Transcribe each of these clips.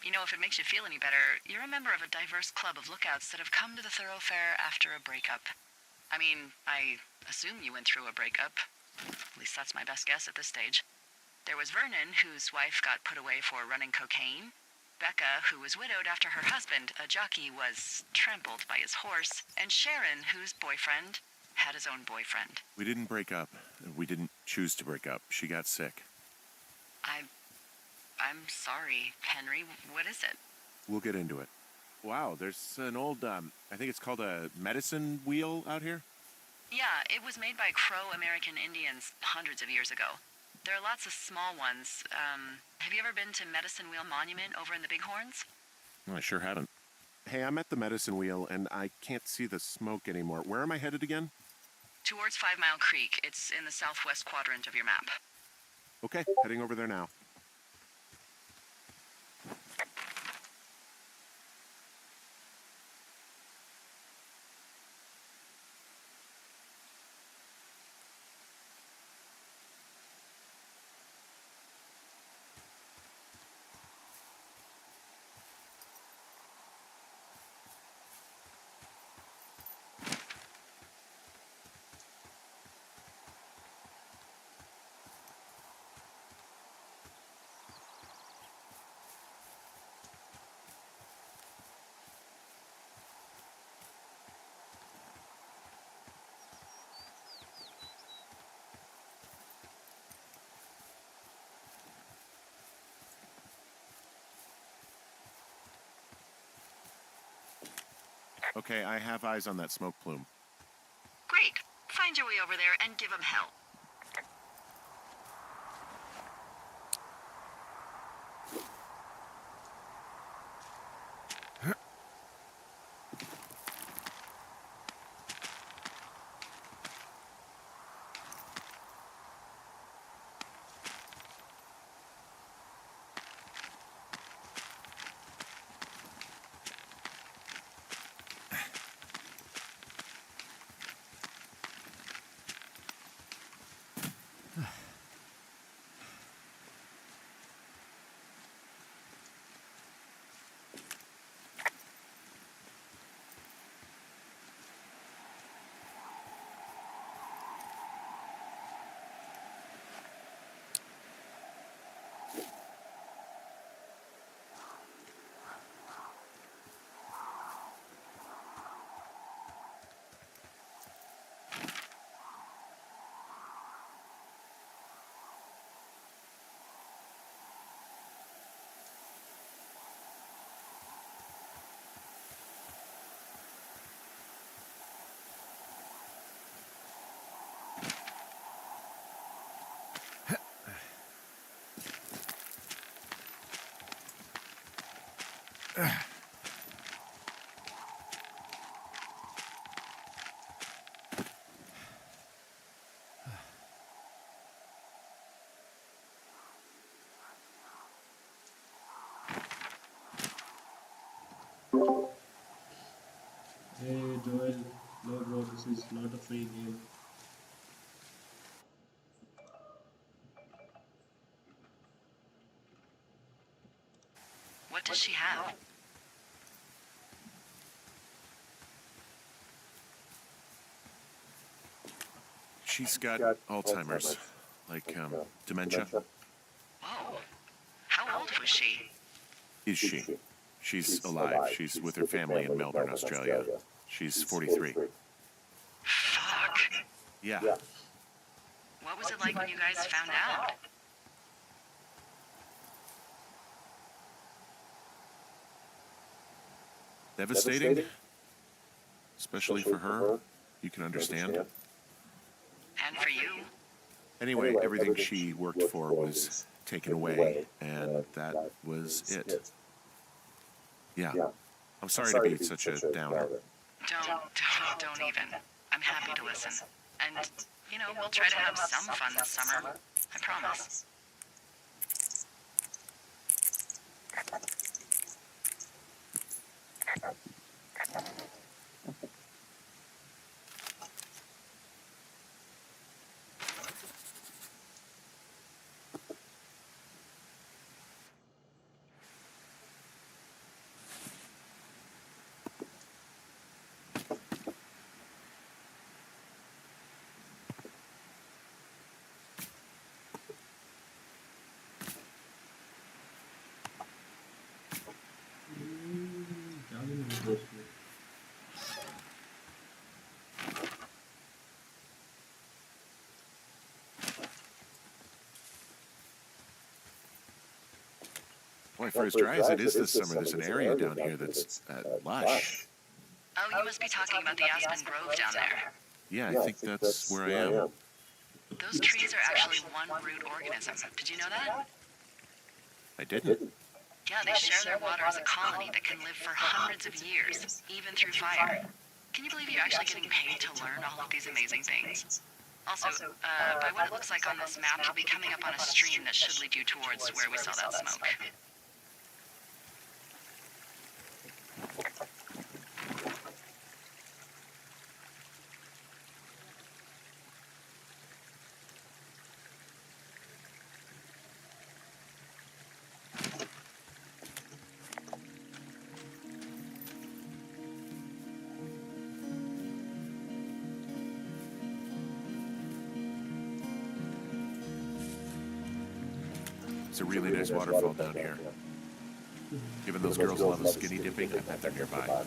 You know, if it makes you feel any better, you're a member of a diverse club of lookouts that have come to the thoroughfare after a breakup. I mean, I assume you went through a breakup. At least that's my best guess at this stage. There was Vernon, whose wife got put away for running cocaine. Becca, who was widowed after her husband, a jockey, was trampled by his horse. And Sharon, whose boyfriend had his own boyfriend. We didn't break up. We didn't choose to break up. She got sick. I'm sorry, Henry. What is it? We'll get into it. Wow, there's an old, I think it's called a medicine wheel out here? Yeah, it was made by Crow American Indians hundreds of years ago. There are lots of small ones. Have you ever been to Medicine Wheel Monument over in the Bighorns? I sure haven't. Hey, I'm at the medicine wheel, and I can't see the smoke anymore. Where am I headed again? Towards 5 Mile Creek. It's in the southwest quadrant of your map. Okay, heading over there now. Okay, I have eyes on that smoke plume. Great. Find your way over there and give 'em hell. Hey Joel, no bro, this is not a free game. What does she have? She's got Alzheimer's, like, dementia. Whoa. How old was she? Is she? She's alive. She's with her family in Melbourne, Australia. She's 43. Fuck. Yeah. What was it like when you guys found out? Devastating. Especially for her. You can understand. And for you? Anyway, everything she worked for was taken away, and that was it. Yeah. I'm sorry to be such a downer. Don't even. I'm happy to listen. And, you know, we'll try to have some fun this summer. I promise. Boy, for as dry as it is this summer, there's an area down here that's lush. Oh, you must be talking about the Aspen Grove down there. Yeah, I think that's where I am. Those trees are actually one root organism. Did you know that? I didn't. Yeah, they share their water as a colony that can live for hundreds of years, even through fire. Can you believe you're actually getting paid to learn all of these amazing things? Also, by what it looks like on this map, you'll be coming up on a stream that should lead you towards where we saw that smoke. It's a really nice waterfall down here. Given those girls love a skinny dipping, I bet they're nearby.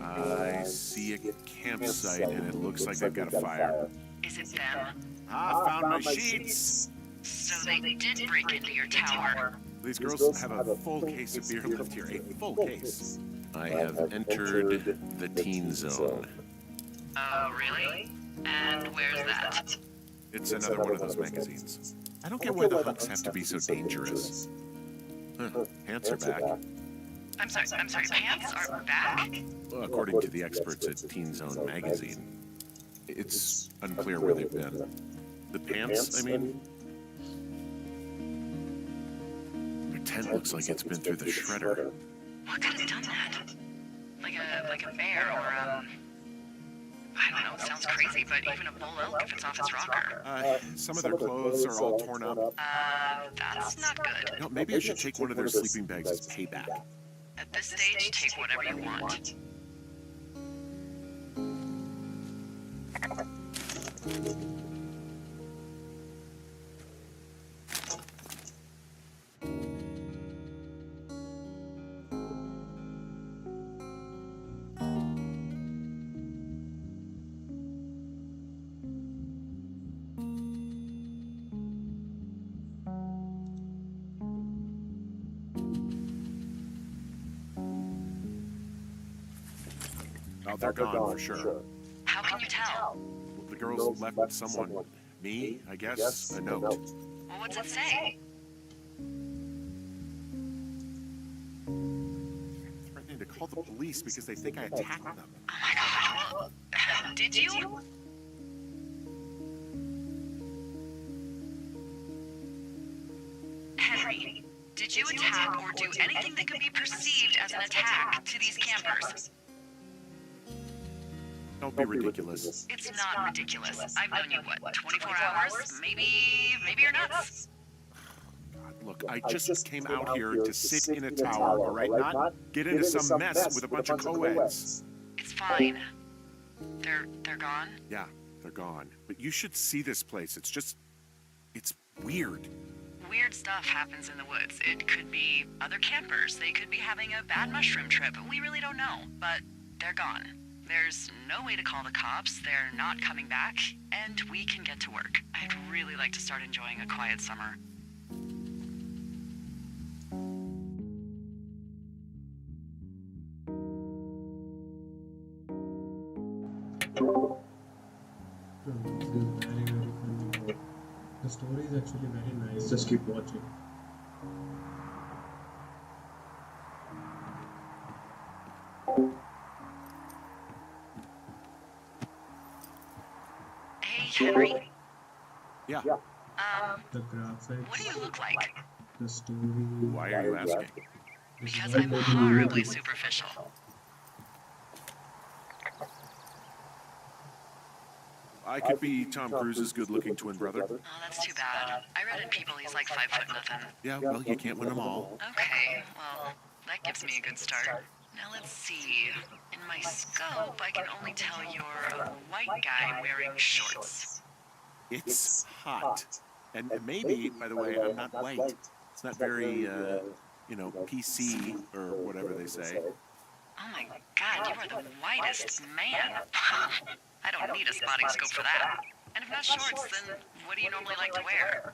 I see a campsite and it looks like they've got a fire. Is it them? Ah, found my sheets! So they did break into your tower. These girls have a full case of beer left here, a full case. I have entered the teen zone. Oh, really? And where's that? It's another one of those magazines. I don't get why the hunks have to be so dangerous. Huh, pants are back. I'm sorry, pants are back? Well, according to the experts at Teen Zone magazine, it's unclear where they've been. The pants, I mean, their tent looks like it's been through the shredder. What could have done that? Like a bear or I don't know, it sounds crazy, but even a bull elk if it's off its rocker. Some of their clothes are all torn up. That's not good. No, maybe I should take one of their sleeping bags as payback. At this stage, take whatever you want. Oh, they're gone for sure. How can you tell? The girls left with someone. Me, I guess, a note. Well, what's it say? Threatening to call the police because they think I attacked them. Oh my god. Well, did you? Henry, did you attack or do anything that could be perceived as an attack to these campers? Don't be ridiculous. It's not ridiculous. I've known you, what, 24 hours? Maybe you're nuts. God, look, I just came out here to sit in a tower, all right? Not get into some mess with a bunch of co-eds. It's fine. They're gone? Yeah, they're gone. But you should see this place. It's weird. Weird stuff happens in the woods. It could be other campers. They could be having a bad mushroom trip. We really don't know, but they're gone. There's no way to call the cops, they're not coming back, and we can get to work. I'd really like to start enjoying a quiet summer. It's good, very, very funny. The story is actually very nice. Just keep watching. Hey, Henry. Yeah. The graphics, What do you look like? the story. Why are you asking? It's Because very, I'm very horribly good. superficial. I could be Tom Cruise's good-looking twin brother. Oh, that's too bad. I read in People he's like 5'0". Yeah, well, you can't win them all. Okay, well, that gives me a good start. Now let's see. In my scope, I can only tell you're a white guy wearing shorts. It's hot. And maybe, by the way, I'm not white. It's not very, PC or whatever they say. Oh my God, you are the whitest man. I don't need a spotting scope for that. And if not shorts, then what do you normally like to wear?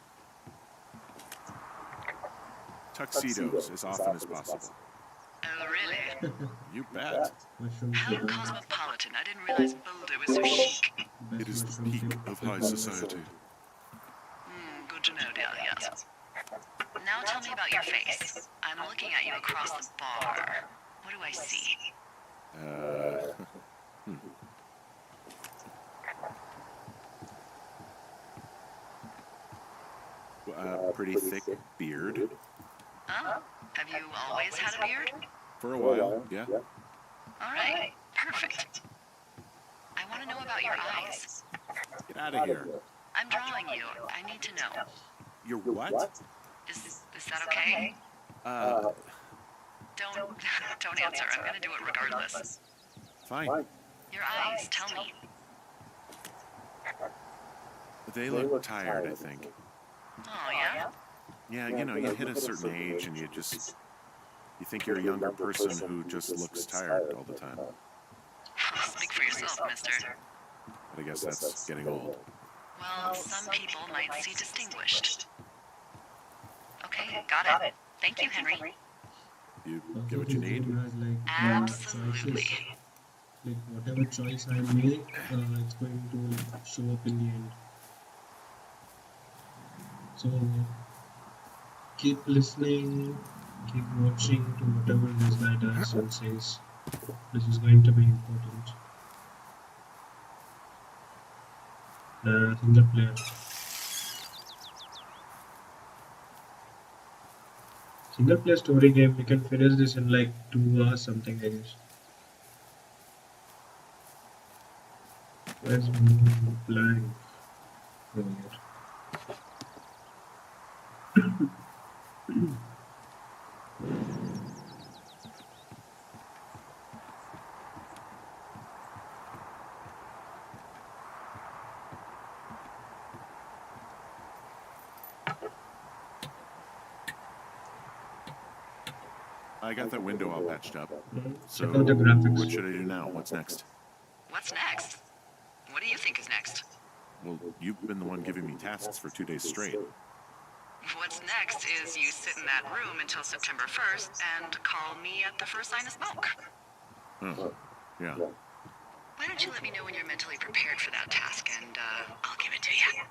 Tuxedos as often as possible. Oh, really? You bet. Mushroom How chicken. cosmopolitan. I didn't realize Boulder was so chic. Best It is the mushroom peak chicken. of high society. Good to know, dear, yes. Now tell me about your face. I'm looking at you across the bar. What do I see? Pretty thick beard. Oh, have you always had a beard? For a while, yeah. All right, perfect. I want to know about your eyes. Get out of here. I'm drawing you. I need to know. You're what? Is that okay? Don't answer. I'm gonna do it regardless. Fine. Your eyes, tell me. They look tired, I think. Oh, yeah? Yeah, you hit a certain age and you think you're a younger person who just looks tired all the time. Speak for yourself, mister. But I guess that's getting old. Well, some people might see distinguished. Okay, got it. Thank you, Henry. You Also, get what you this need? game has like Absolutely. choices. Like whatever choice I make, it's going to show up in the end. So keep listening, keep watching to whatever this guy does and says. This is going to be important. Single player. Single player story game, we can finish this in like 2 hours something, I guess. Where's my blank? Oh, here. I got that window all patched up. So Check out the graphics. what should I do now? What's next? What's next? What do you think is next? Well, you've been the one giving me tasks for 2 days straight. What's next is you sit in that room until September 1st and call me at the first sign of smoke. Oh, yeah. Why don't you let me know when you're mentally prepared for that task, and I'll give it to you.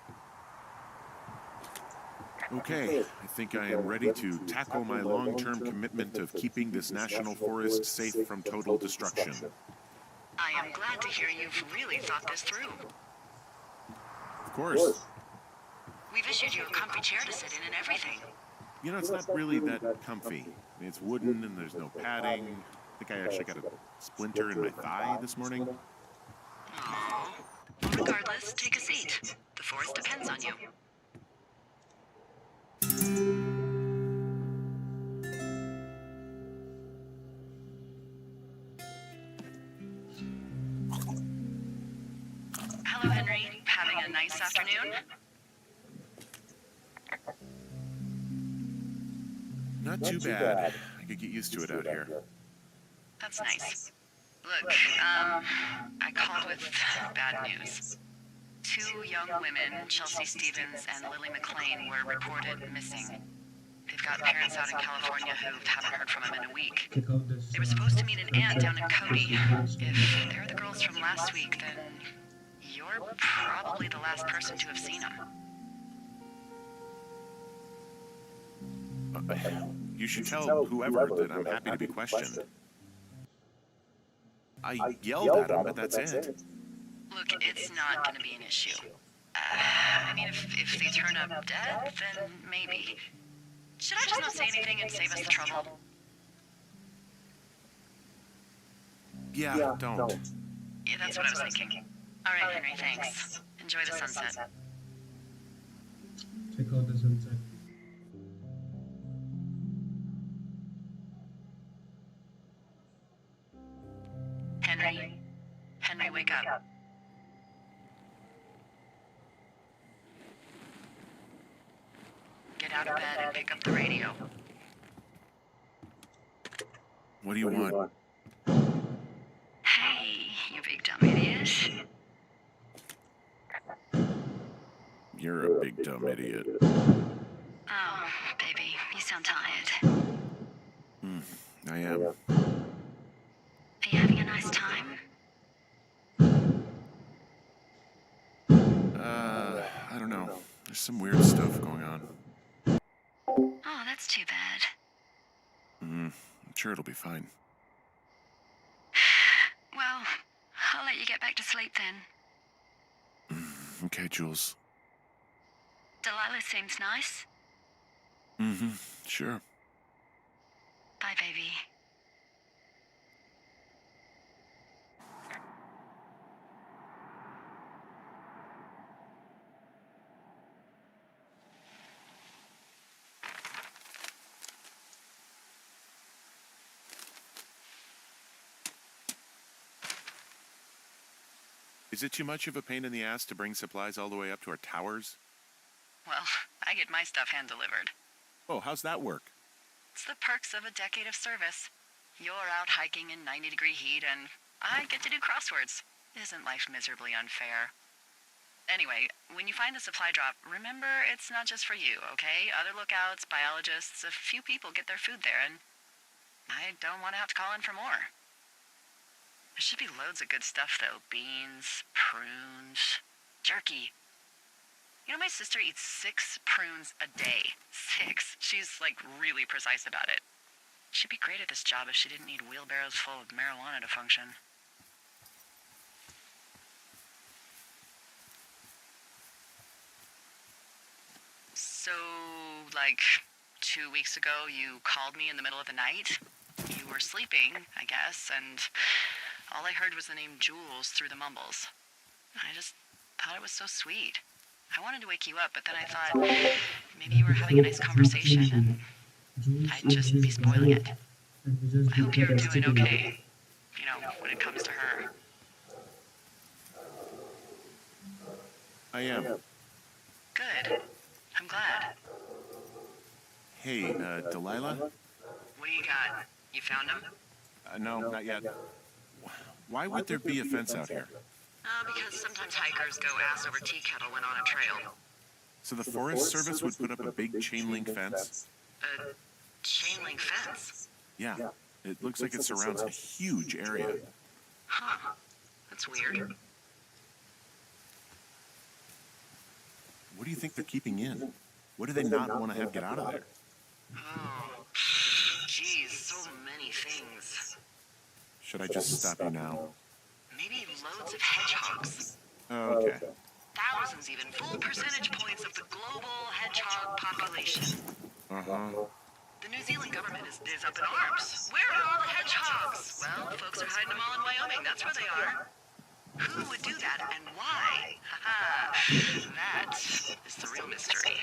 Okay, I think I am ready to tackle my long-term commitment of keeping this national forest safe from total destruction. I am glad to hear you've really thought this through. Of course. We've issued you a comfy chair to sit in and everything. It's not really that comfy. I mean, it's wooden and there's no padding. I think I actually got a splinter in my thigh this morning. Aww. Well, regardless, take a seat. The forest depends on you. Hello, Henry. Having a nice afternoon? Not too bad. I could get used to it out here. That's nice. Look, I called with bad news. 2 young women, Chelsea Stevens and Lily McLean, were reported missing. They've got parents out in California who haven't heard from them in a week. Check out this. They were supposed to meet an aunt down in Cody. If they're the girls from last week, then you're probably the last person to have seen them. You should tell whoever that I'm happy to be questioned. I yelled at him, but that's it. Look, it's not going to be an issue. I mean, if they turn up dead, then maybe. Should I just not say anything and save us the trouble? Yeah, don't. Yeah, that's what I was thinking. All right, Henry, thanks. Enjoy the sunset. Check out the sunset. Henry. Henry, wake up. Get out of bed and pick up the radio. What do you want? Hey, you big dumb idiot. You're a big dumb idiot. Oh, baby, you sound tired. I am. Are you having a nice time? I don't know. There's some weird stuff going on. Oh, that's too bad. I'm sure it'll be fine. Well, I'll let you get back to sleep then. Okay, Jules. Delilah seems nice. Sure. Bye, baby. Is it too much of a pain in the ass to bring supplies all the way up to our towers? Well, I get my stuff hand-delivered. Oh, how's that work? It's the perks of a decade of service. You're out hiking in 90-degree heat, and I get to do crosswords. Isn't life miserably unfair? Anyway, when you find the supply drop, remember it's not just for you, okay? Other lookouts, biologists, a few people get their food there, and I don't want to have to call in for more. There should be loads of good stuff, though. Beans, prunes, jerky. You know, my sister eats 6 prunes a day. 6. She's, like, really precise about it. She'd be great at this job if she didn't need wheelbarrows full of marijuana to function. So, like, 2 weeks ago, you called me in the middle of the night. You were sleeping, I guess, and all I heard was the name Jules through the mumbles. I just thought it was so sweet. I wanted to wake you up, but then I thought maybe you were having a nice conversation, and I'd just be spoiling it. I hope you're doing okay, you know, when it comes to her. I am. Good. I'm glad. Hey, Delilah? What do you got? You found him? No, not yet. Why would there be a fence out here? Because sometimes hikers go ass over tea kettle when on a trail. So the Forest Service would put up a big chain link fence? A chain link fence? Yeah. It looks like it surrounds a huge area. Huh. That's weird. What do you think they're keeping in? What do they not want to have get out of there? Oh, geez, so many things. Should I just stop you now? Maybe loads of hedgehogs. Okay. Thousands even. Full percentage points of the global hedgehog population. Uh-huh. The New Zealand government is up in arms. Where are all the hedgehogs? Well, folks are hiding them all in Wyoming. That's where they are. Who would do that and why? Haha. That is the real mystery.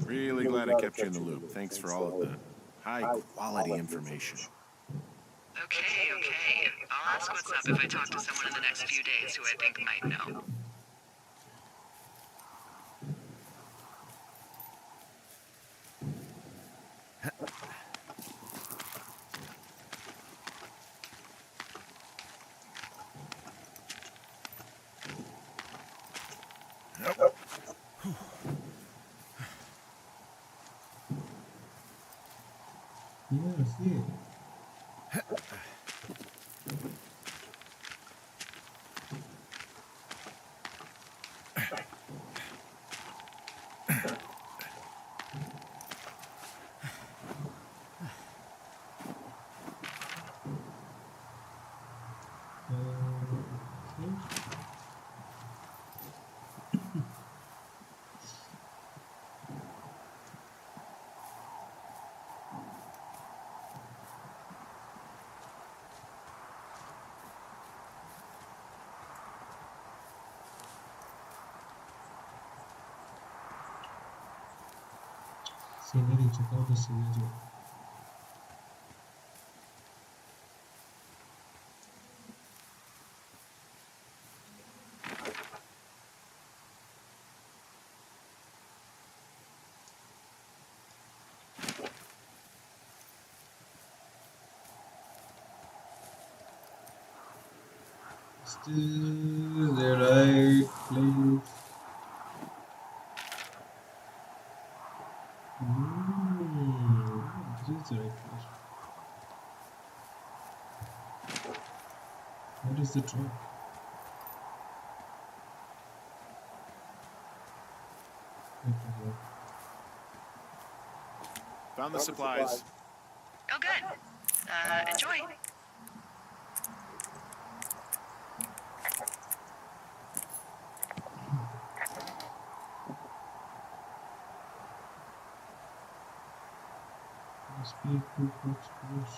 Really glad I kept you in the loop. Thanks for all of the high-quality information. Okay. I'll ask what's up if I talk to someone in the next few days who I think might know. Yeah, see. Scenery, check out the scenery. Still the right place. This is the right place. What is the drop? Found the supplies. Oh, good. Enjoy. Speed to Fox Plus.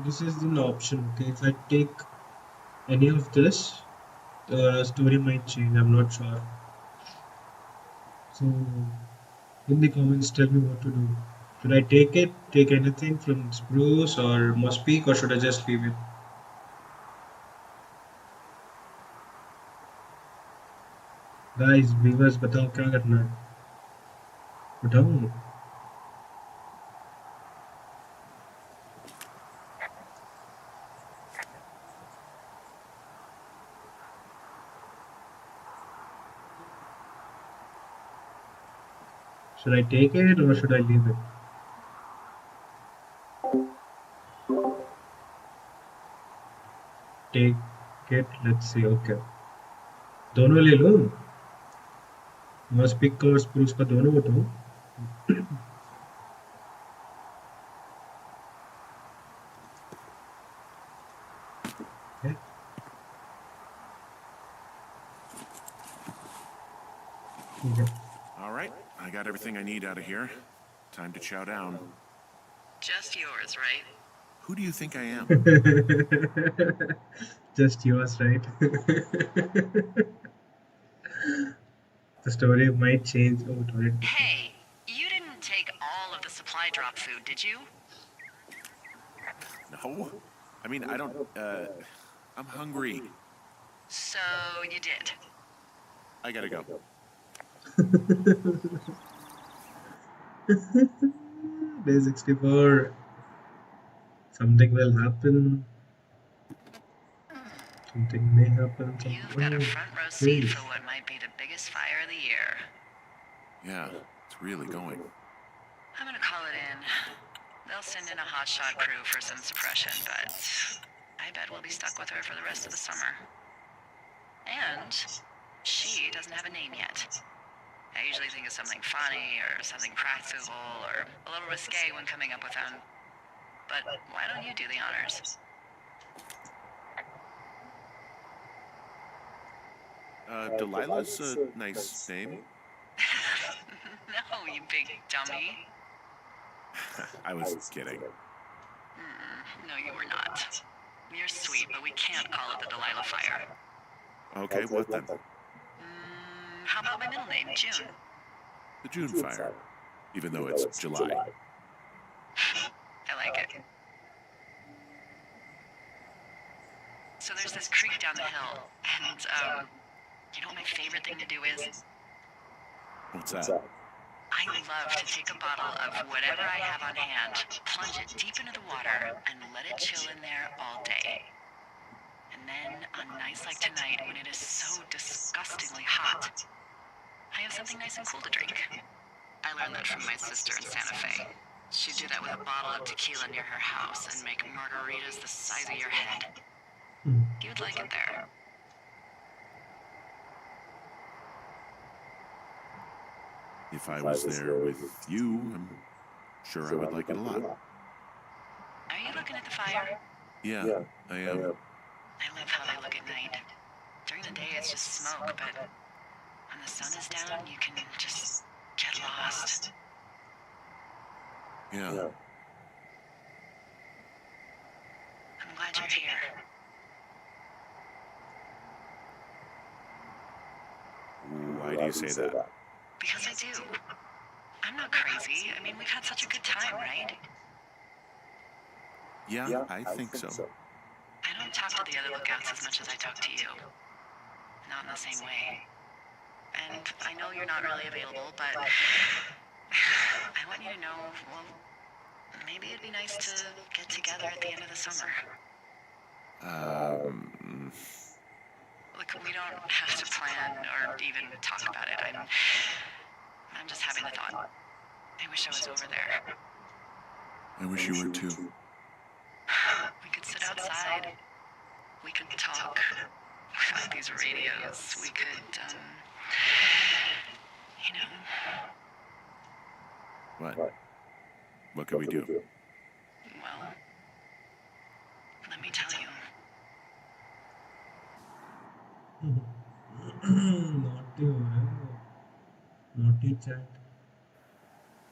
This is an option. Okay, if I take any of this, the story might change. I'm not sure. So, in the comments, tell me what to do. Should I take it? Take anything from Spruce or Must Peak, or should I just leave it? Guys, viewers, बताओ क्या करना है? बताओ. Should I take it or should I leave it? Take it. Let's see. Okay. दोनों ले लो. Must Peak और Spruce का दोनों बताओ. Okay. Okay. All right, I got everything I need out of here. Time to chow down. Just yours, right? Who do you think I am? Just yours, right? The story might change. Oh, torrent. Hey, you didn't take all of the supply drop food, did you? No. I mean, I don't, I'm hungry. So you did. I gotta go. Day 64. Something will happen. Something may happen. You've got a front row seat for what might be the biggest fire of the year. Yeah, it's really going. I'm gonna call it in. They'll send in a hotshot crew for some suppression, but I bet we'll be stuck with her for the rest of the summer. And she doesn't have a name yet. I usually think of something funny or something practical or a little risque when coming up with them. But why don't you do the honors? Delilah's a nice name. No, you big dummy. I was kidding. No, you were not. You're sweet, but we can't call it the Delilah Fire. Okay, what then? How about my middle name, June? The June Fire, even though it's July. I like it. So there's this creek down the hill, and, you know what my favorite thing to do is? What's that? I love to take a bottle of whatever I have on hand, plunge it deep into the water, and let it chill in there all day. And then, on nights like tonight, when it is so disgustingly hot, I have something nice and cool to drink. I learned that from my sister in Santa Fe. She'd do that with a bottle of tequila near her house and make margaritas the size of your head. You'd like it there. If I was there with you, I'm sure I would like it a lot. Are you looking at the fire? Yeah, I am. I love how they look at night. During the day, it's just smoke, but when the sun is down, you can just get lost. Yeah. I'm glad you're here. Why do you say that? Because I do. I'm not crazy. I mean, we've had such a good time, right? Yeah, I think so. I don't talk to the other lookouts as much as I talk to you. Not in the same way. And I know you're not really available, but I want you to know, well, maybe it'd be nice to get together at the end of the summer. Look, we don't have to plan or even talk about it. I'm just having the thought. I wish I was over there. I wish you were too. We could sit outside. We could talk without these radios. We could, you know. What? What can we do? Well, let me tell you. Naughty chat.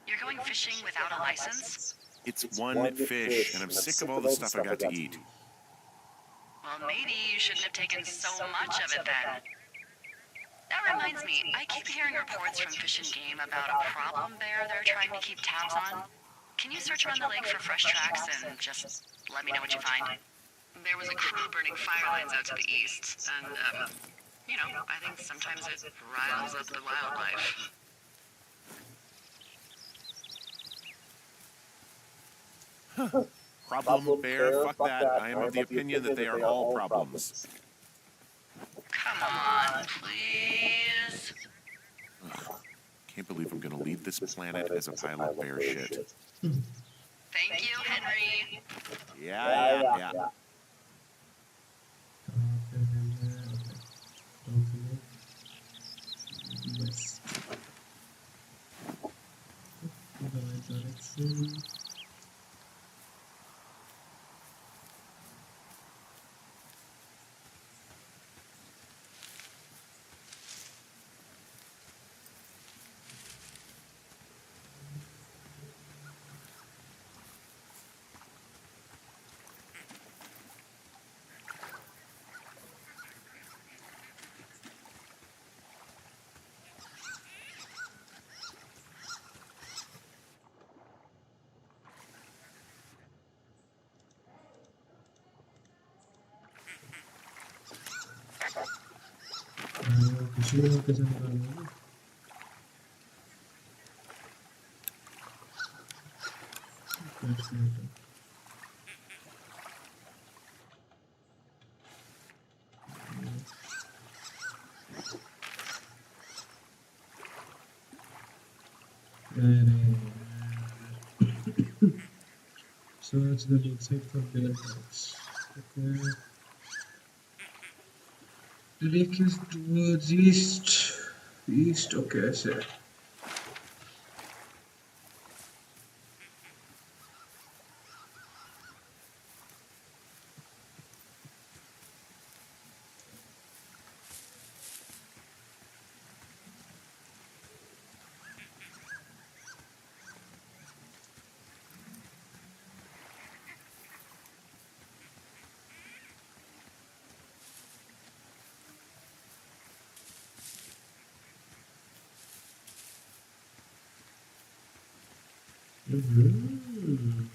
You're going fishing without a license? It's one fish, and I'm sick of all the stuff I got to eat. Well, maybe you shouldn't have taken so much of it then. That reminds me, I keep hearing reports from Fish and Game about a problem bear they're trying to keep tabs on. Can you search around the lake for fresh tracks and just let me know what you find? There was a crew burning fire lines out to the east, and, you know, I think sometimes it riles up the wildlife. Problem bear? Fuck that. I am of the opinion that they are all problems. Come on, please. Ugh, can't believe I'm gonna leave this planet as a pile of bear shit. Thank you, Henry. Yeah. West. The right direction. किसी और कैसे निकालूंगा Search the lakeside for bear tracks. Okay. The lake is towards east. East, okay, I see. Mm-hmm.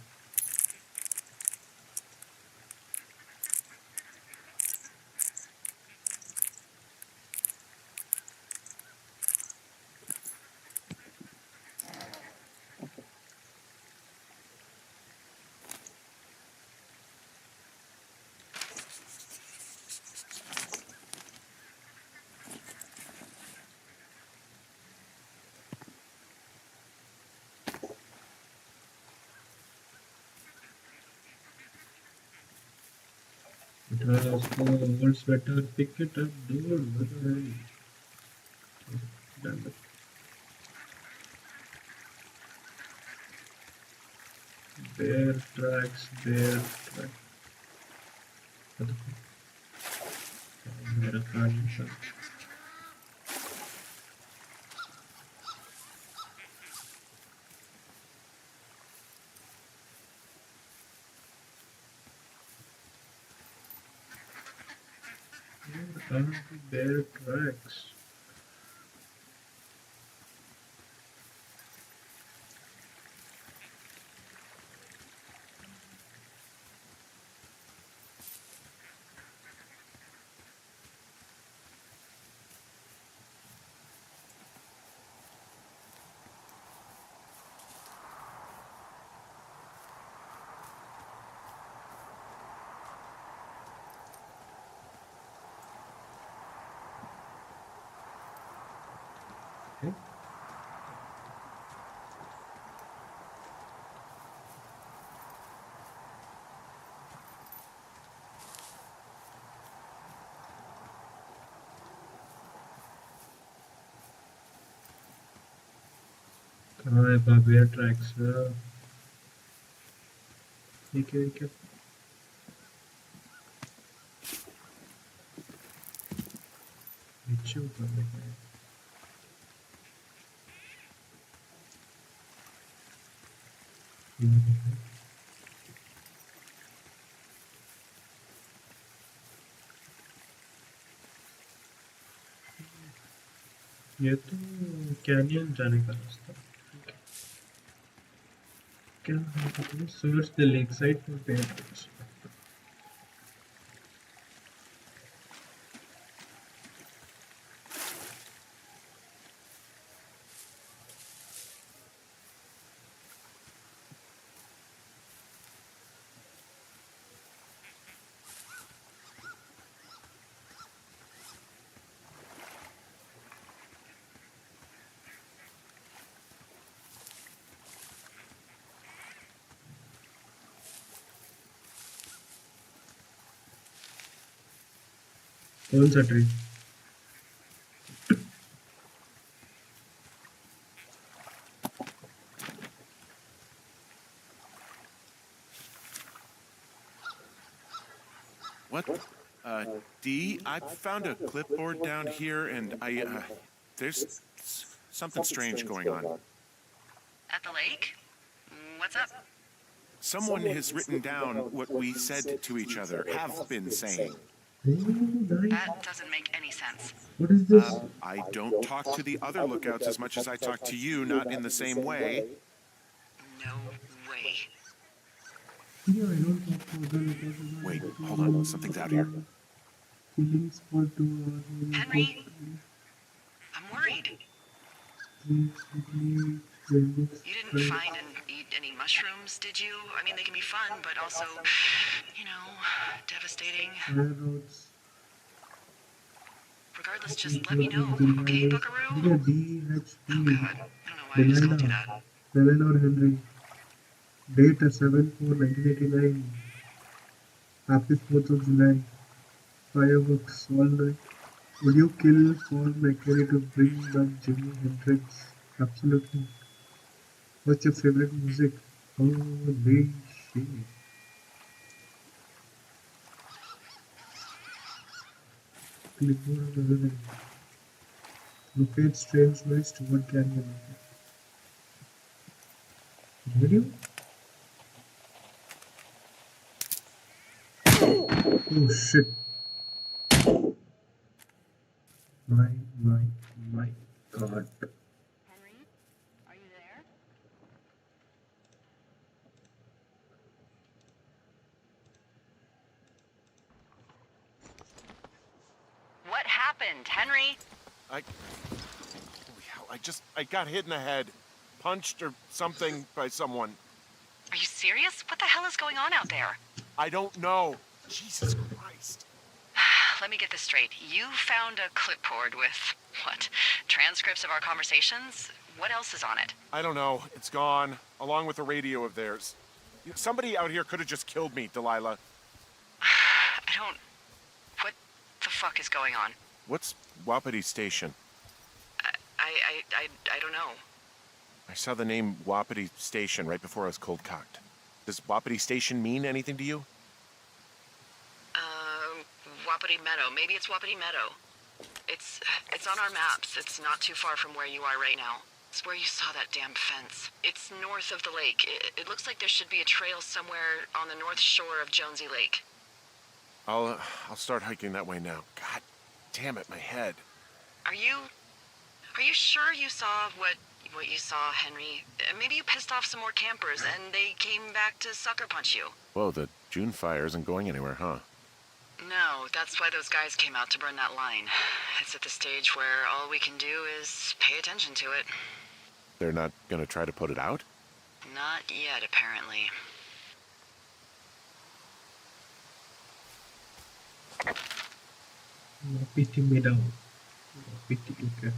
It was the world's better. Pick it up, dude. What the hell? Damn it. Bear tracks, bear tracks. What the fuck? मेरा card निशान. Bear tracks. हाँ बाबिया tracks ठीक है नीचे ऊपर है ये तो कैनियन जाने का रास्ता क्या है search the lake side for pairs कौन सा tree What? Dee, I found a clipboard down here, and there's something strange going on. At the lake? What's up? Someone has written down what we said to each other, have been saying. That doesn't make any sense. What is this? I don't talk to the other lookouts as much as I talk to you, not in the same way. No way. Yeah, I don't talk to other lookouts. Wait, hold on, something's out here. Feelings for 2 hours. Henry? I'm worried. You didn't find and eat any mushrooms, did you? I mean, they can be fun, but also, devastating. Regardless, just let me know, okay, Buckaroo? Oh, God. I don't know why I just called you that. Eleanor Henry. Date 7/4/1989. Happy 4th of July. Fireworks all night. Would you kill Paul McCartney to bring back Jimi Hendrix? Absolutely. What's your favorite music? Holy shit. Clipboard of evidence. Locate strange noise toward canyon. Radio? Oh shit. My god. Henry, are you there? What happened, Henry? Holy hell, I got hit in the head. Punched or something by someone. Are you serious? What the hell is going on out there? I don't know. Jesus Christ. Let me get this straight. You found a clipboard with, what, transcripts of our conversations? What else is on it? I don't know. It's gone, along with a radio of theirs. Somebody out here could have just killed me, Delilah. What the fuck is going on? What's Wapiti Station? I don't know. I saw the name Wapiti Station right before I was cold-cocked. Does Wapiti Station mean anything to you? Wapiti Meadow. Maybe it's Wapiti Meadow. It's on our maps. It's not too far from where you are right now. It's where you saw that damn fence. It's north of the lake. It looks like there should be a trail somewhere on the north shore of Jonesy Lake. I'll start hiking that way now. God damn it, my head. Are you sure you saw what you saw, Henry? Maybe you pissed off some more campers and they came back to sucker punch you. Whoa, the June fire isn't going anywhere, huh? No, that's why those guys came out to burn that line. It's at the stage where all we can do is pay attention to it. They're not gonna try to put it out? Not yet, apparently. Wapiti Meadow. Wapiti, okay.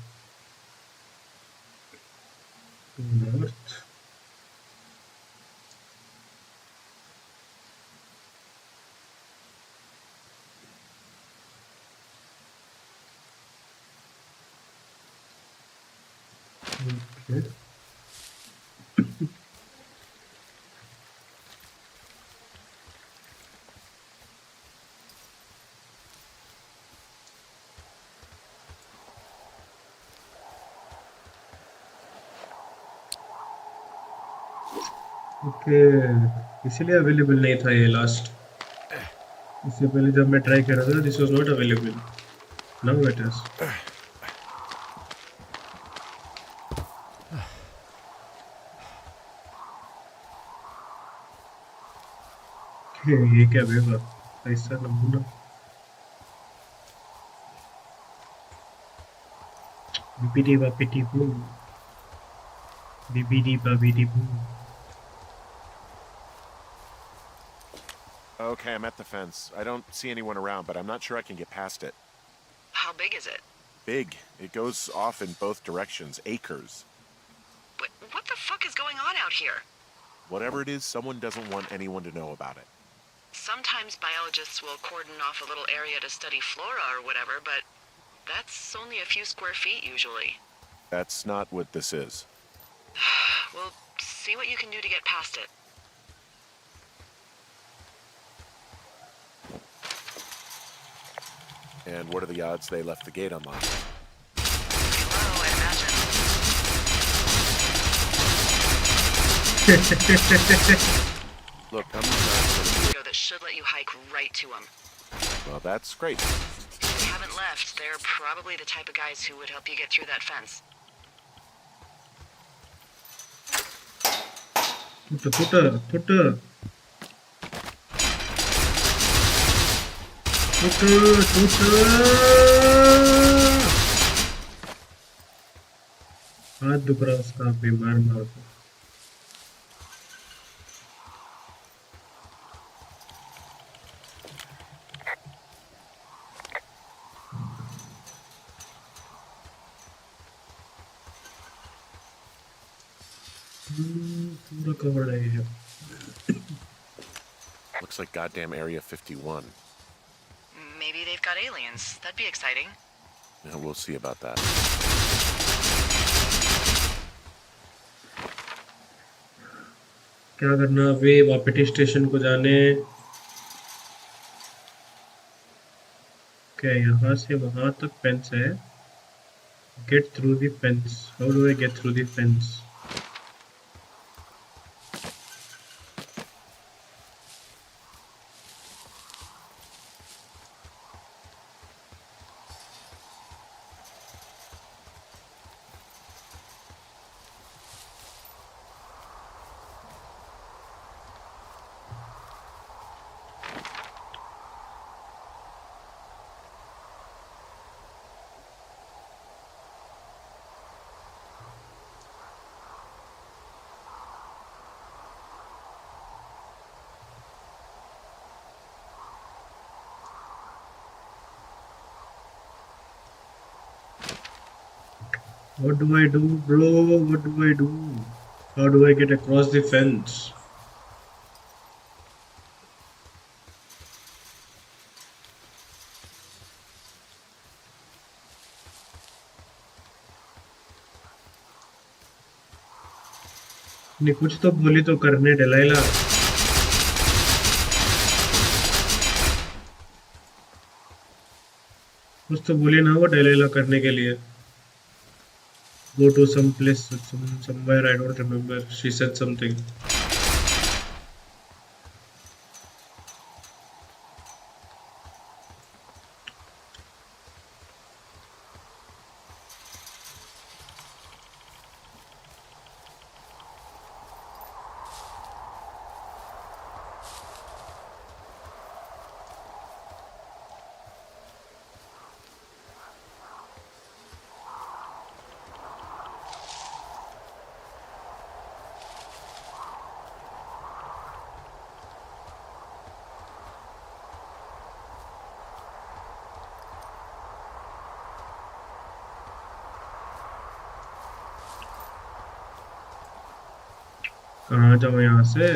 North. Okay. Okay, इसीलिए available नहीं था ये last. इससे पहले जब मैं try कर रहा था this was not available, now it is. ये क्या बेवा, ऐसा नमूना। बिपिटी बापिटी बू, बिबिडी बाबिडी बू। Okay, I'm at the fence. I don't see anyone around, but I'm not sure I can get past it. How big is it? Big. It goes off in both directions. Acres. What the fuck is going on out here? Whatever it is, someone doesn't want anyone to know about it. Sometimes biologists will cordon off a little area to study flora or whatever, but that's only a few square feet usually. That's not what this is. We'll see what you can do to get past it. And what are the odds they left the gate unlocked? Low, I imagine. Look, I'm not gonna That should let you hike right to them. Well, that's great. If they haven't left, they're probably the type of guys who would help you get through that fence. Put. हाथ दुख रहा उसका, बीमार मार को। पूरा cover है। Looks like goddamn Area 51. Maybe they've got aliens. That'd be exciting. Yeah, we'll see about that. क्या करना वे वापिटी स्टेशन को जाने। क्या यहाँ से वहां तक फेंस है? Get through the fence. How do I get through the fence? What do I do, bro? What do I do? How do I get across the fence? नहीं कुछ तो बोली तो करने डलाइला। कुछ तो बोली ना वो डलाइला करने के लिए। Go to some place, somewhere I don't remember. She said something. कहाँ जाऊँ यहाँ से?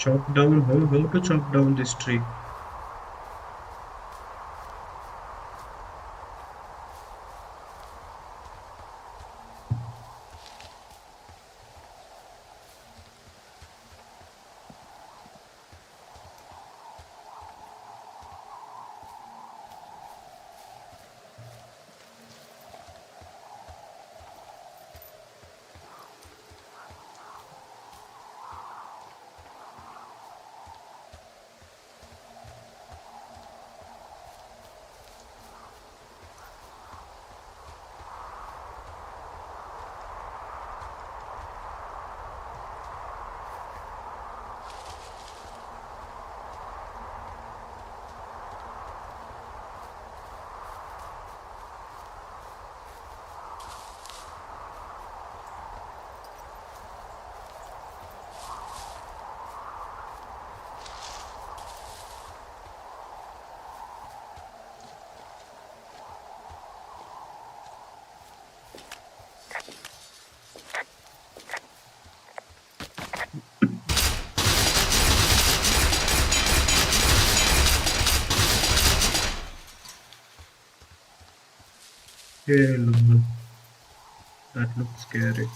Chop down how to chop down this tree? Hey, lol, that looks scary.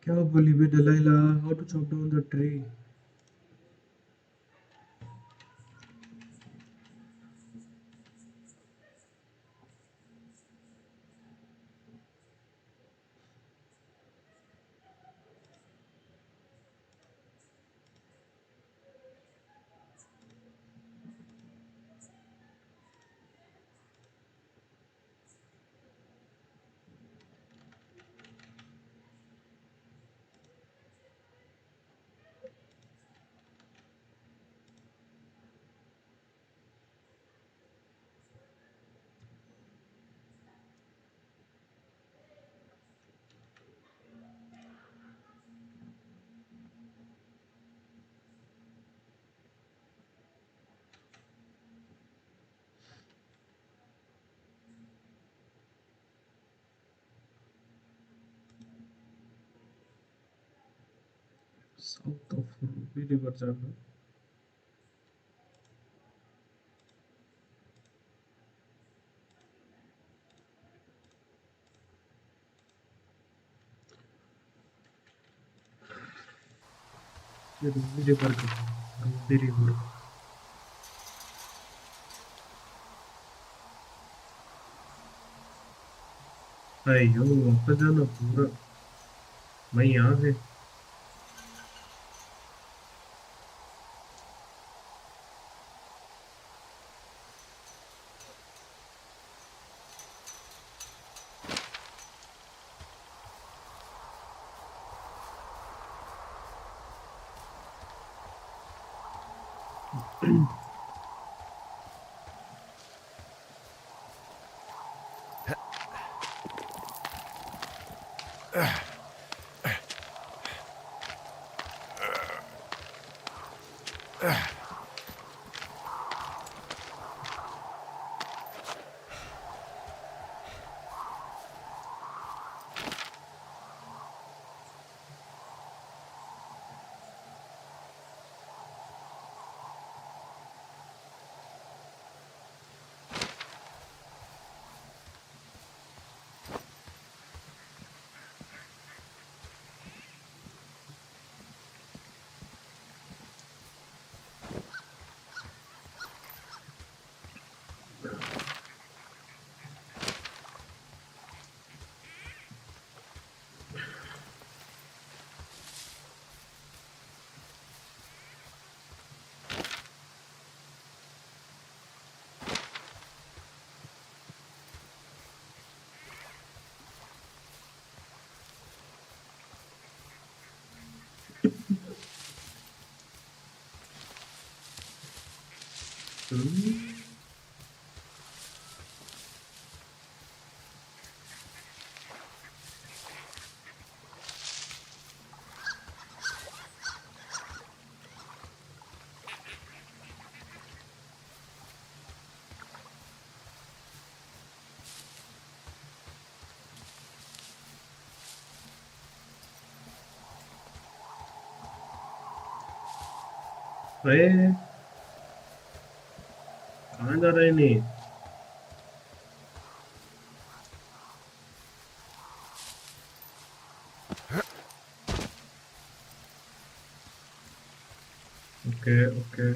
क्या बोली बे दलाइला? How to chop down the tree? South of Ruby River जाना. ये Ruby River का. Ruby River. अयो वापस जाना पूरा. मैं यहाँ से. अरे कहाँ जा रहे नहीं? Okay okay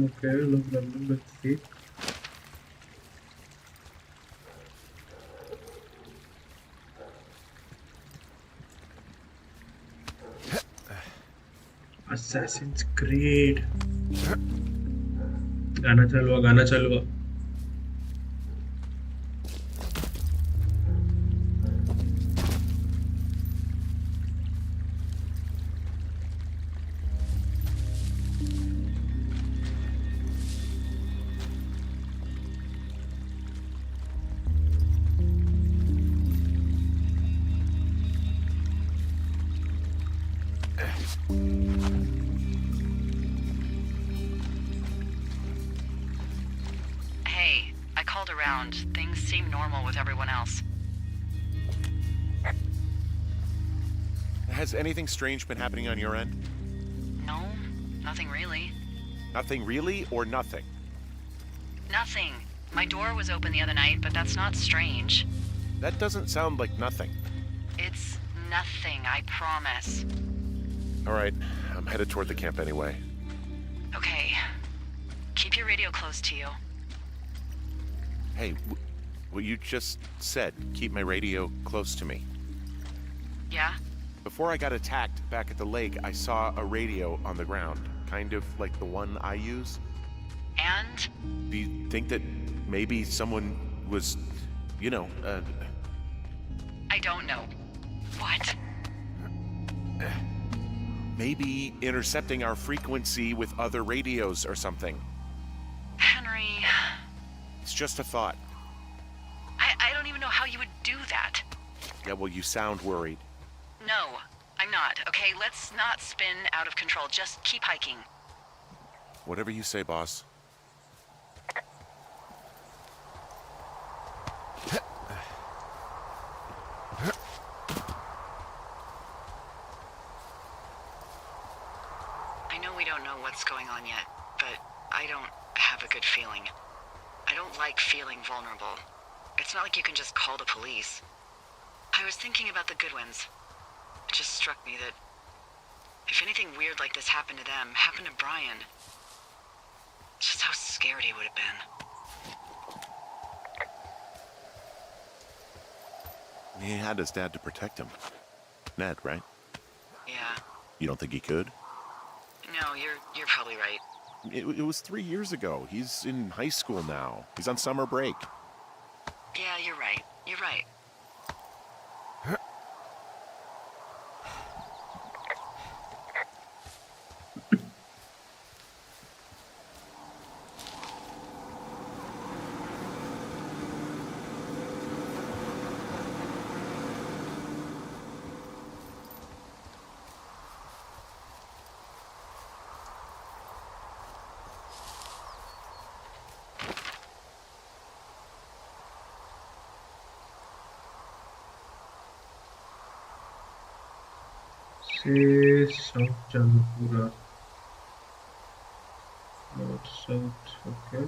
okay, no problem, let's see. Assassin's Creed. गाना चलवा, गाना चलवा. Hey, I called around. Things seem normal with everyone else. Has anything strange been happening on your end? No, nothing really. Nothing really, or nothing? Nothing. My door was open the other night, but that's not strange. That doesn't sound like nothing. It's nothing, I promise. All right, I'm headed toward the camp anyway. Okay. Keep your radio close to you. Hey, what you just said, keep my radio close to me. Yeah? Before I got attacked back at the lake, I saw a radio on the ground, kind of like the one I use. And? Do you think that maybe someone was, I don't know. What? maybe intercepting our frequency with other radios or something? Henry, It's just a thought. I don't even know how you would do that. Yeah, well, you sound worried. No, I'm not. Okay, let's not spin out of control. Just keep hiking. Whatever you say, boss. I know we don't know what's going on yet, but I don't have a good feeling. I don't like feeling vulnerable. It's not like you can just call the police. I was thinking about the Goodwins. It just struck me that if anything weird like this happened to them, happened to Brian, just how scared he would have been. He had his dad to protect him. Ned, right? Yeah. You don't think he could? No, you're probably right. It was 3 years ago. He's in high school now. He's on summer break. Yeah, you're right. You're right. से south चालू पूरा. North south. Okay.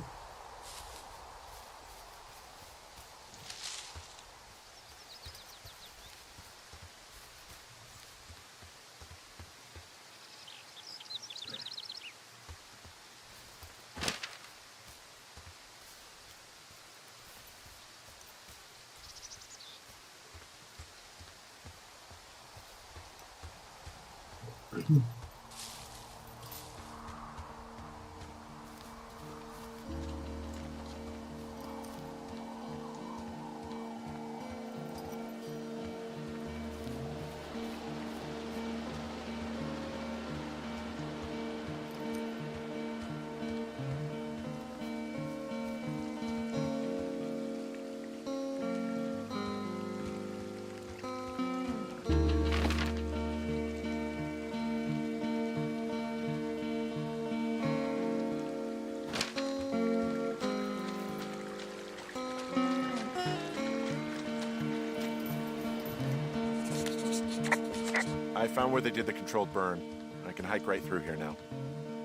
I found where they did the controlled burn. I can hike right through here now.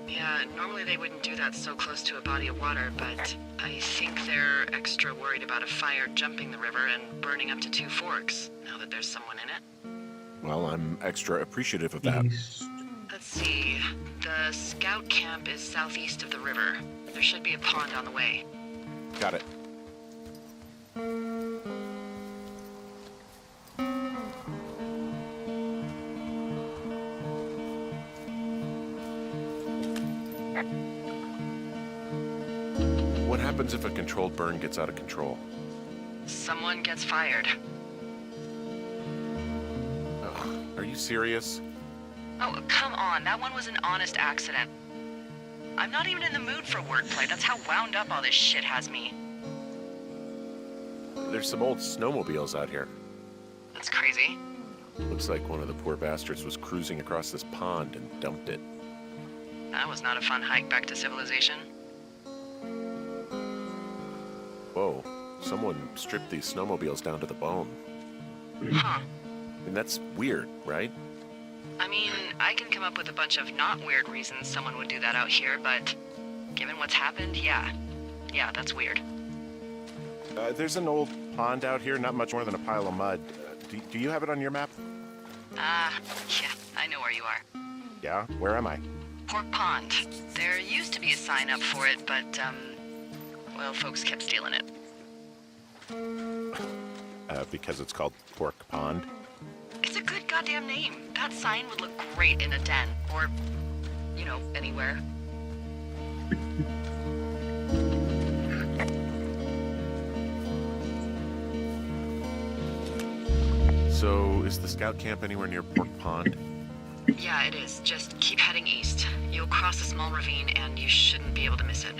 Yeah, normally they wouldn't do that so close to a body of water, but I think they're extra worried about a fire jumping the river and burning up to 2 forks, now that there's someone in it. Well, I'm extra appreciative of that. East. Let's see. The scout camp is southeast of the river. There should be a pond on the way. Got it. What happens if a controlled burn gets out of control? Someone gets fired. Ugh, are you serious? Oh, come on. That one was an honest accident. I'm not even in the mood for wordplay. That's how wound up all this shit has me. There's some old snowmobiles out here. That's crazy. Looks like one of the poor bastards was cruising across this pond and dumped it. That was not a fun hike back to civilization. Whoa, someone stripped these snowmobiles down to the bone. Huh. I mean, that's weird, right? I mean, I can come up with a bunch of not weird reasons someone would do that out here, but given what's happened, yeah. Yeah, that's weird. There's an old pond out here, not much more than a pile of mud. Do you have it on your map? Yeah, I know where you are. Yeah? Where am I? Pork Pond. There used to be a sign up for it, but, well, folks kept stealing it. Because it's called Pork Pond. It's a good goddamn name. That sign would look great in a den, or, you know, anywhere. So, is the scout camp anywhere near Pork Pond? Yeah, it is. Just keep heading east. You'll cross a small ravine, and you shouldn't be able to miss it.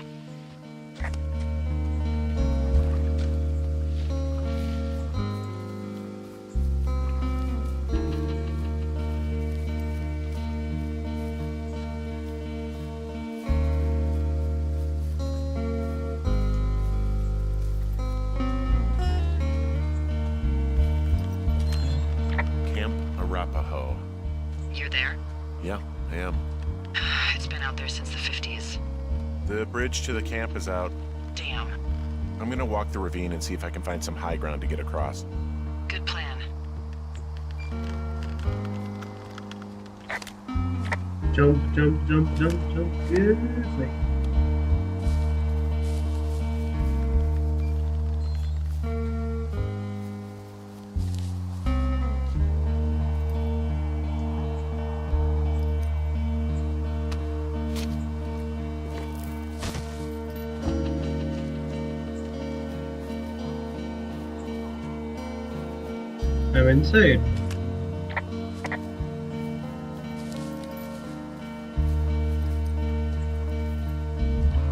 Camp Arapaho. You're there? Yeah, I am. It's been out there since the 50s. The bridge to the camp is out. Damn. I'm gonna walk the ravine and see if I can find some high ground to get across. Good plan. Jump, jump, jump, jump, jump. Yes, like. I'm inside.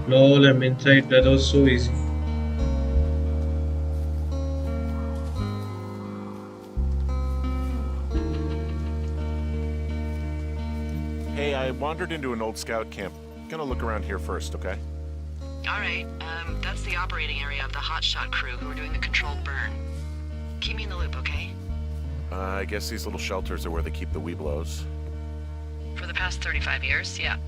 Lol, I'm inside. That was so easy. Hey, I wandered into an old scout camp. Gonna look around here first, okay? Alright, that's the operating area of the hotshot crew who are doing the controlled burn. Keep me in the loop, okay? I guess these little shelters are where they keep the Weeblos. For the past 35 years, yeah.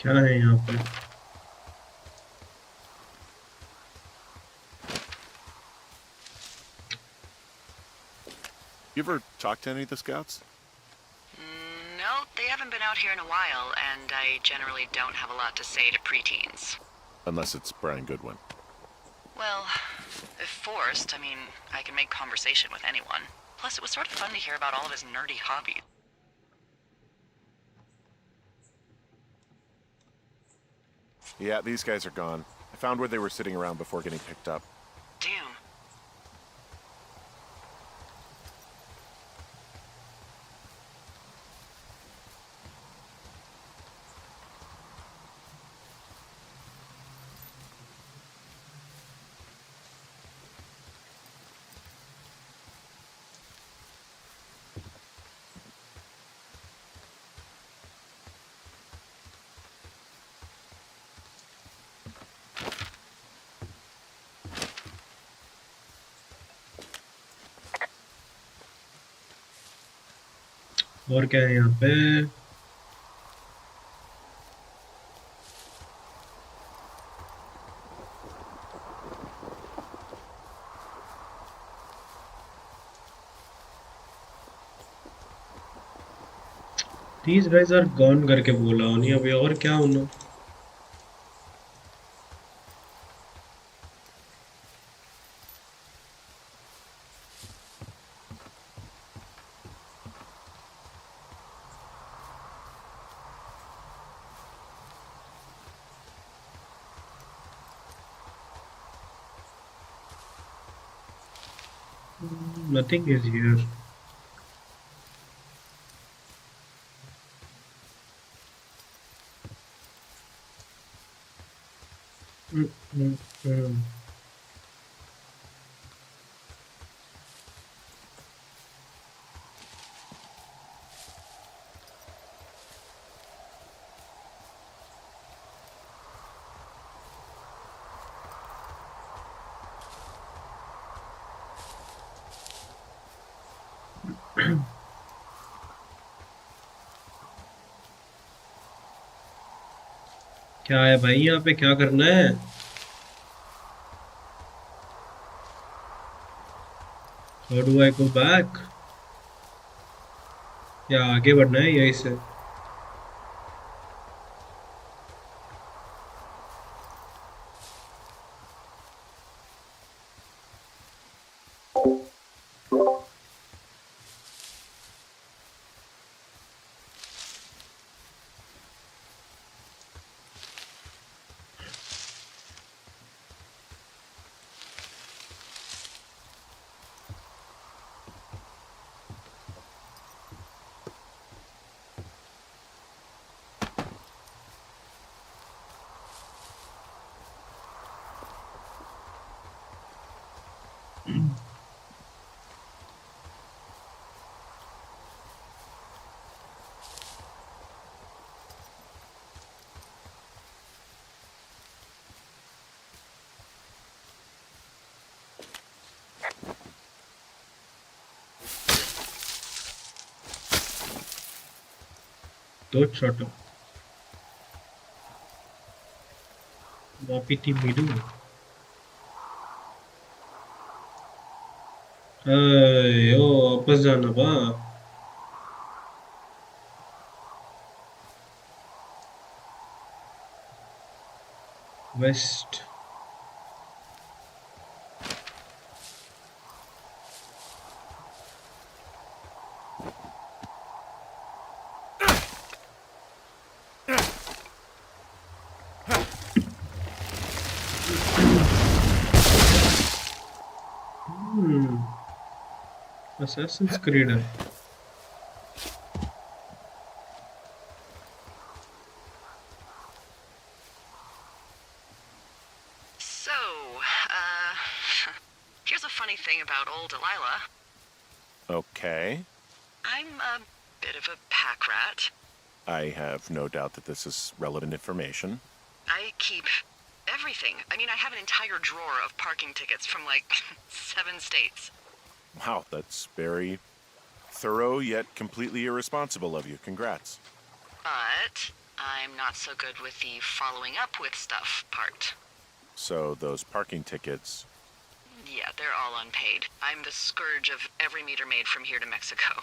क्या है यहाँ पे? You ever talk to any of the scouts? No, they haven't been out here in a while, and I generally don't have a lot to say to preteens. Unless it's Brian Goodwin. Well, if forced, I mean, I can make conversation with anyone. Plus, it was sort of fun to hear about all of his nerdy hobbies. Yeah, these guys are gone. I found where they were sitting around before getting picked up. Damn. और क्या है यहाँ पे? 30 guys are gone करके बोला उन्हें, अभी और क्या होना? Nothing is here. Mm. क्या है भाई, यहाँ पे क्या करना है? How do I go back? या आगे बढ़ना है यहीं से? दो छोटो वापिटी मिडू ओ वापस जाना बा वेस्ट Assassin's Creed है. So, here's a funny thing about old Delilah. Okay. I'm a bit of a pack rat. I have no doubt that this is relevant information. I keep everything. I mean, I have an entire drawer of parking tickets from like 7 states. Wow, that's very thorough yet completely irresponsible of you. Congrats. But I'm not so good with the following up with stuff part. So those parking tickets... Yeah, they're all unpaid. I'm the scourge of every meter made from here to Mexico.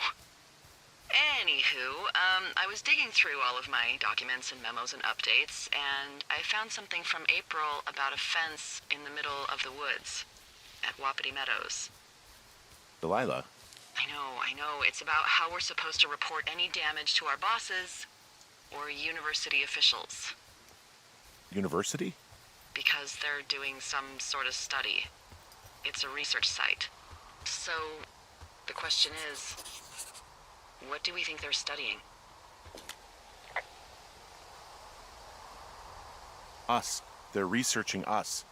Anywho, I was digging through all of my documents and memos and updates, and I found something from April about a fence in the middle of the woods at Wapiti Meadows. Delilah? I know. It's about how we're supposed to report any damage to our bosses or university officials. University? because they're doing some sort of study. It's a research site. So, the question is, what do we think they're studying? Us. They're researching us.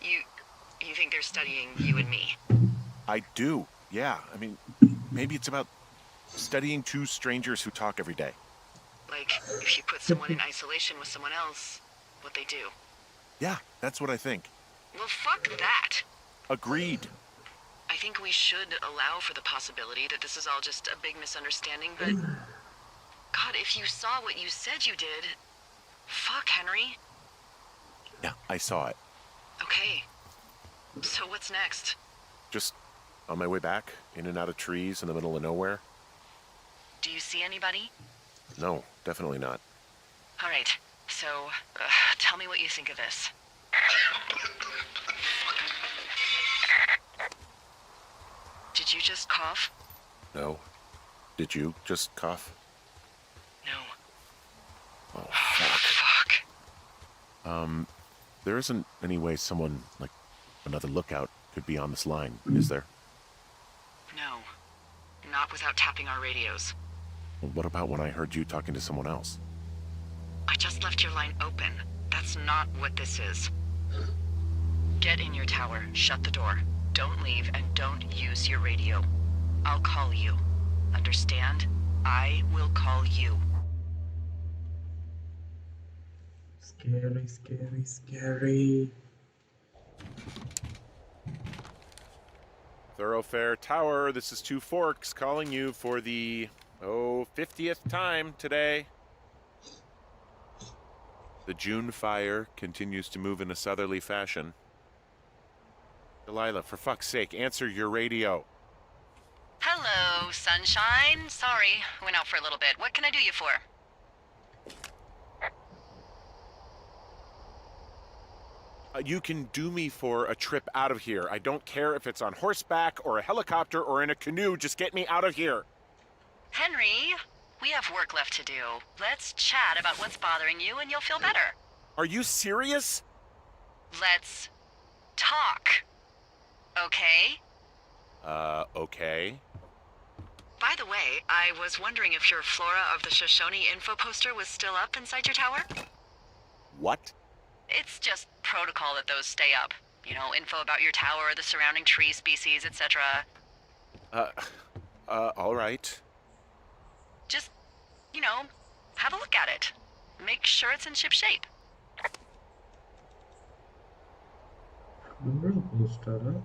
You think they're studying you and me? I do, yeah. I mean, maybe it's about studying two strangers who talk every day. Like, if you put someone in isolation with someone else, what they do. Yeah, that's what I think. Well, fuck that. Agreed. I think we should allow for the possibility that this is all just a big misunderstanding, but... God, if you saw what you said you did... Fuck, Henry. Yeah, I saw it. Okay. So what's next? Just on my way back, in and out of trees in the middle of nowhere. Do you see anybody? No, definitely not. All right. So, tell me what you think of this. Did you just cough? No. Did you just cough? No. Oh, fuck. Fuck. There isn't any way someone, like another lookout, could be on this line, is there? No. Not without tapping our radios. Well, what about when I heard you talking to someone else? I just left your line open. That's not what this is. Get in your tower, shut the door. Don't leave, and don't use your radio. I'll call you. Understand? I will call you. Scary, scary, scary. Thoroughfare Tower, this is Two Forks calling you for the, 50th time today. The June fire continues to move in a southerly fashion. Delilah, for fuck's sake, answer your radio. Hello, sunshine. Sorry, went out for a little bit. What can I do you for? You can do me for a trip out of here. I don't care if it's on horseback or a helicopter or in a canoe. Just get me out of here. Henry, we have work left to do. Let's chat about what's bothering you and you'll feel better. Are you serious? Let's talk. Okay? Okay. By the way, I was wondering if your Flora of the Shoshone info poster was still up inside your tower? What? It's just protocol that those stay up. You know, info about your tower, the surrounding tree species, etc. All right. Just, you know, have a look at it. Make sure it's in ship shape. Flora poster, huh?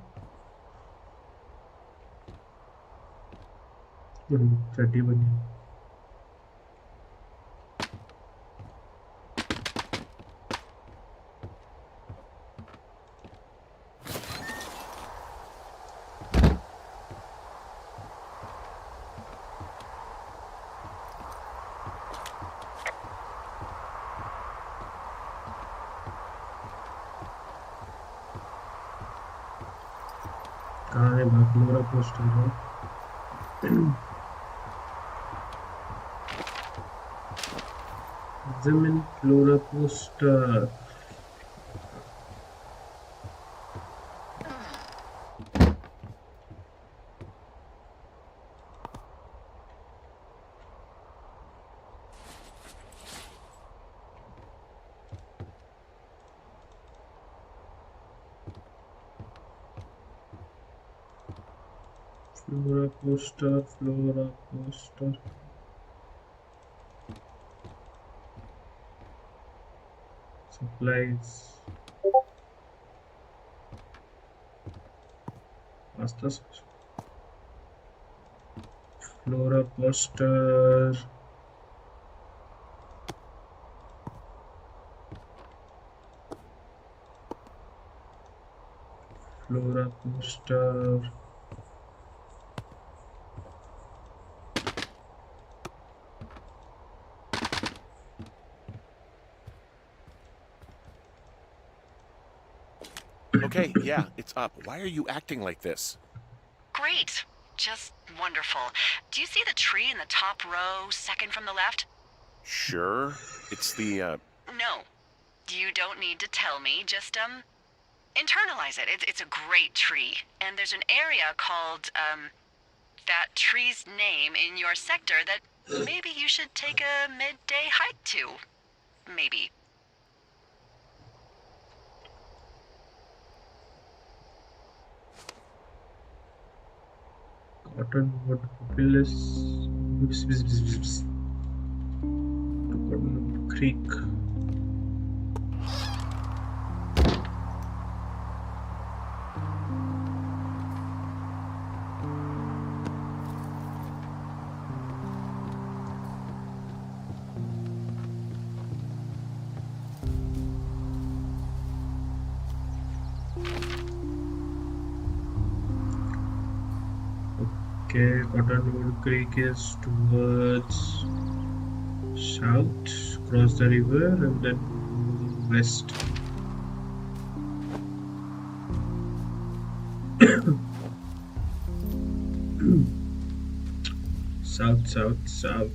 चड्डी बनी कहाँ है flora poster है Examine Flora poster. Flora poster, Flora poster. Supplies. Master search. Flora poster. Flora poster. Okay, yeah, it's up. Why are you acting like this? Great. Just wonderful. Do you see the tree in the top row, second from the left? Sure. It's the, No. Do You don't need to tell me, just, internalize it. It's a great tree, and there's an area called, that tree's name in your sector that maybe you should take a midday hike to. Maybe. Cottonwood Populous Cottonwood Creek. Okay, Cottonwood Creek is towards south, cross the river, and then west. South, south, south.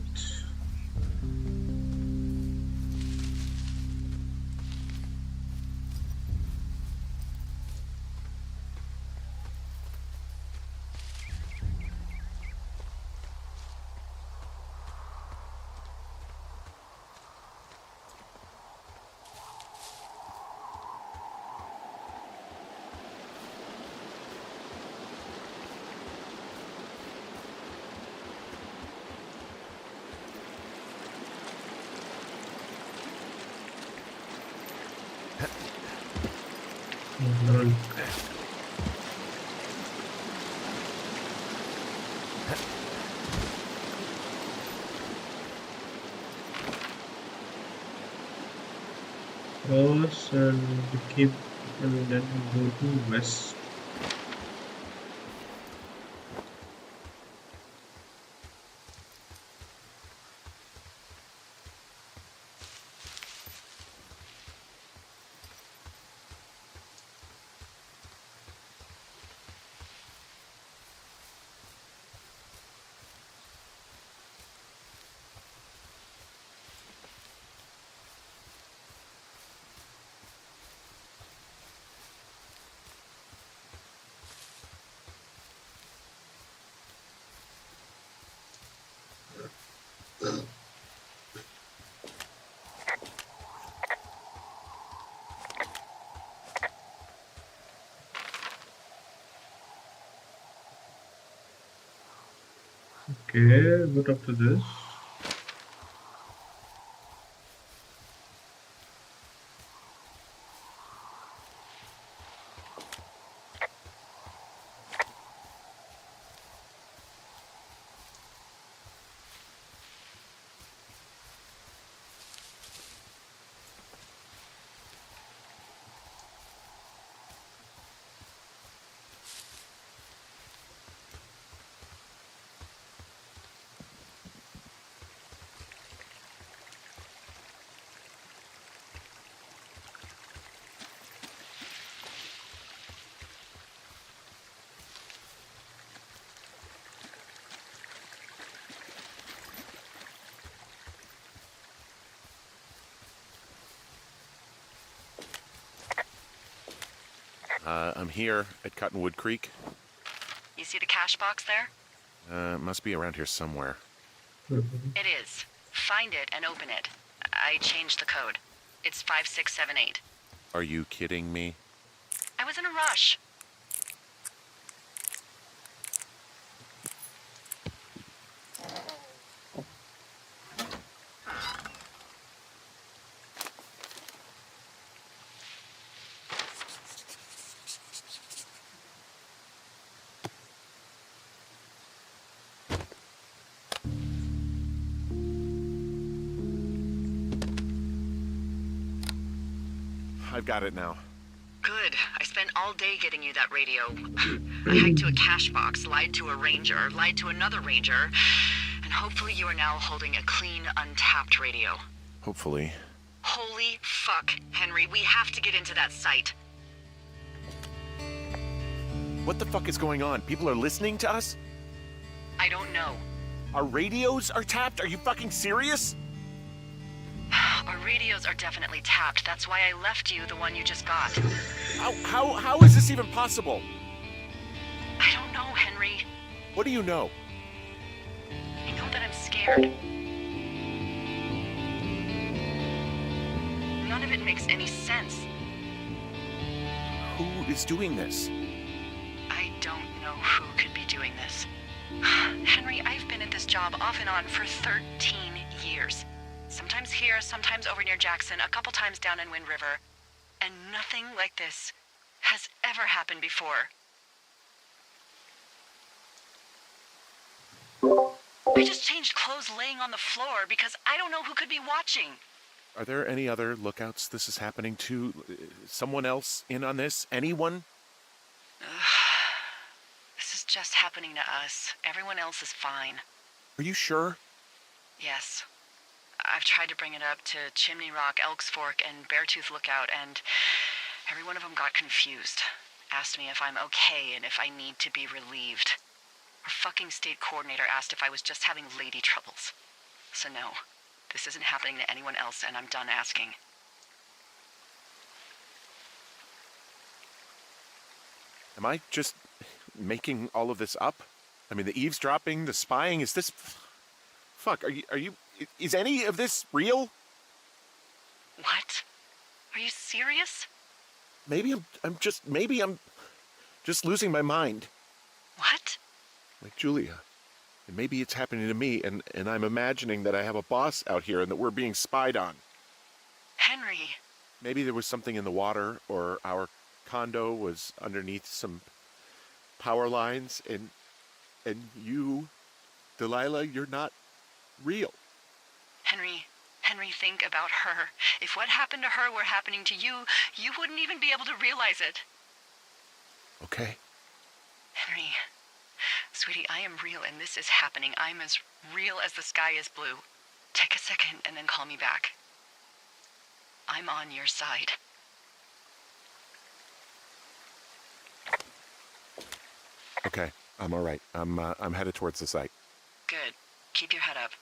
Lol. Cross and keep and then go to west. Okay, what after this? I'm here at Cottonwood Creek. You see the cash box there? Must be around here somewhere. It is. Find it and open it. I changed the code. It's 5678. Are you kidding me? I was in a rush. I've got it now. Good. I spent all day getting you that radio. I hiked to a cash box, lied to a ranger, lied to another ranger, and hopefully you are now holding a clean, untapped radio. Hopefully. Holy fuck, Henry, we have to get into that site. What the fuck is going on? People are listening to us? I don't know. Our radios are tapped? Are you fucking serious? Our radios are definitely tapped. That's why I left you the one you just got. How is this even possible? I don't know, Henry. What do you know? I know that I'm scared. None of it makes any sense. Who is doing this? I don't know who could be doing this. Henry, I've been at this job off and on for 13 years. Sometimes here, sometimes over near Jackson, a couple times down in Wind River. And nothing like this has ever happened before. I just changed clothes laying on the floor because I don't know who could be watching. Are there any other lookouts this is happening to? Someone else in on this? Anyone? This is just happening to us. Everyone else is fine. Are you sure? Yes. I've tried to bring it up to Chimney Rock, Elks Fork, and Beartooth Lookout, and every one of them got confused. Asked me if I'm okay and if I need to be relieved. Our fucking state coordinator asked if I was just having lady troubles. So no, this isn't happening to anyone else, and I'm done asking. Am I just making all of this up? I mean, the eavesdropping, the spying, is this... Fuck, is any of this real? What? Are you serious? Maybe I'm just losing my mind. What? Like Julia. And maybe it's happening to me, and I'm imagining that I have a boss out here and that we're being spied on. Henry. Maybe there was something in the water, or our condo was underneath some power lines, and you, Delilah, you're not real. Henry, think about her. If what happened to her were happening to you, you wouldn't even be able to realize it. Okay. Henry, sweetie, I am real and this is happening. I'm as real as the sky is blue. Take a second and then call me back. I'm on your side. Okay, I'm all right. I'm headed towards the site. Good. Keep your head up.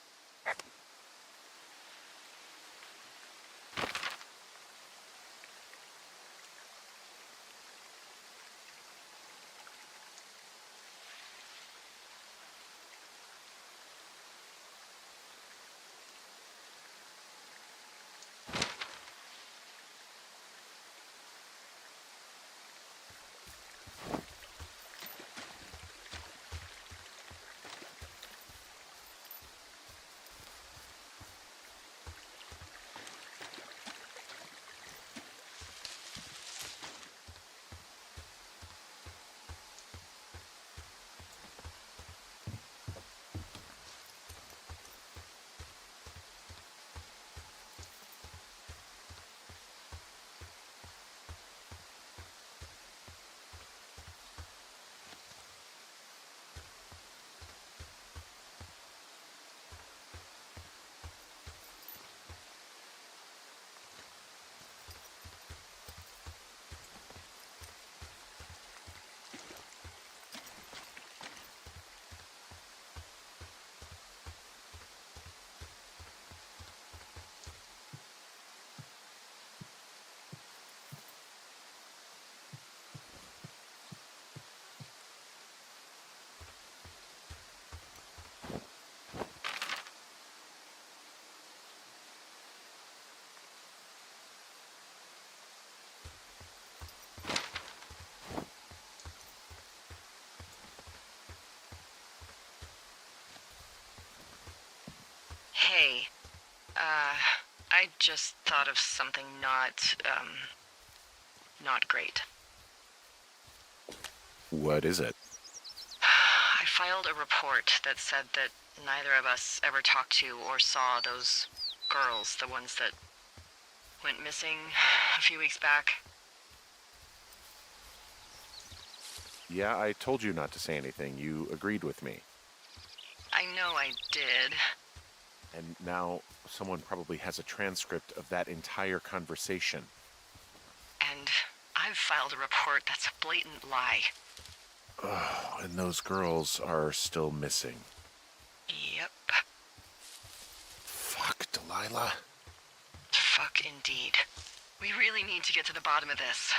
Hey, I just thought of something not great. What is it? I filed a report that said that neither of us ever talked to or saw those girls, the ones that went missing a few weeks back. Yeah, I told you not to say anything. You agreed with me. I know I did. And now someone probably has a transcript of that entire conversation. And I've filed a report that's a blatant lie. Oh, and those girls are still missing. Yep. Fuck, Delilah. Fuck look indeed. We really need to get to the bottom of this.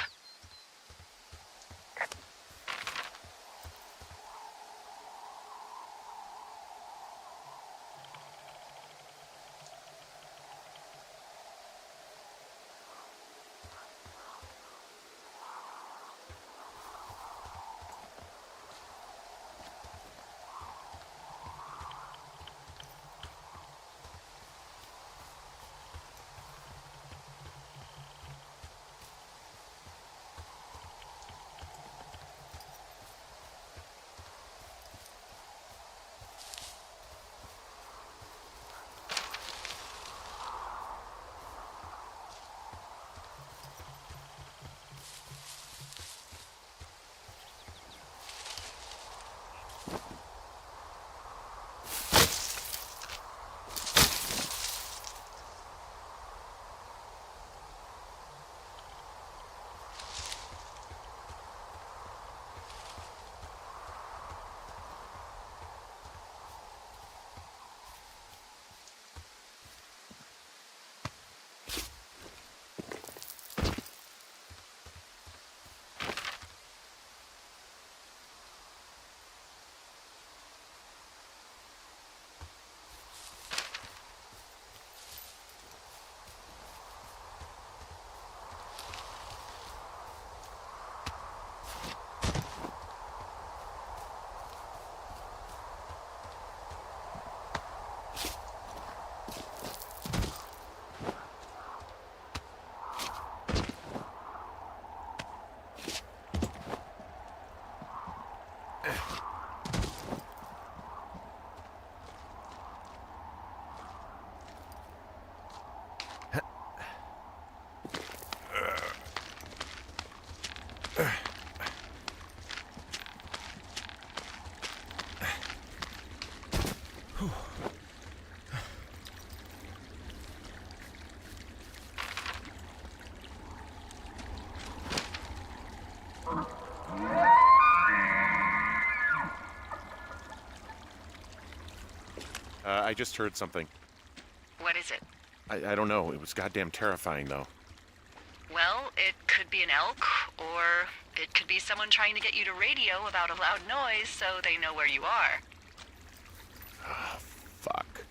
I just heard something. What is it? I don't know. It was goddamn terrifying, though. Well, it could be an elk, or it could be someone trying to get you to radio about a loud noise so they know where you are. Ah, fuck.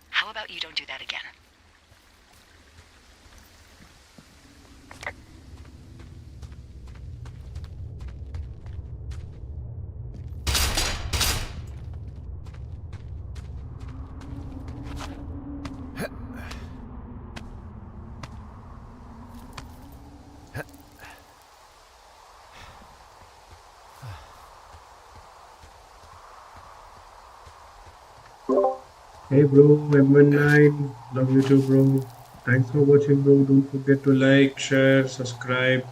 How about you don't do that again? Hey bro, M19, love you too bro. Thanks for watching bro. Don't forget to like, share, subscribe.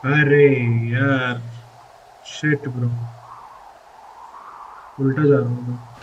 अरे यार shit bro उल्टा जा रहा हूँ मैं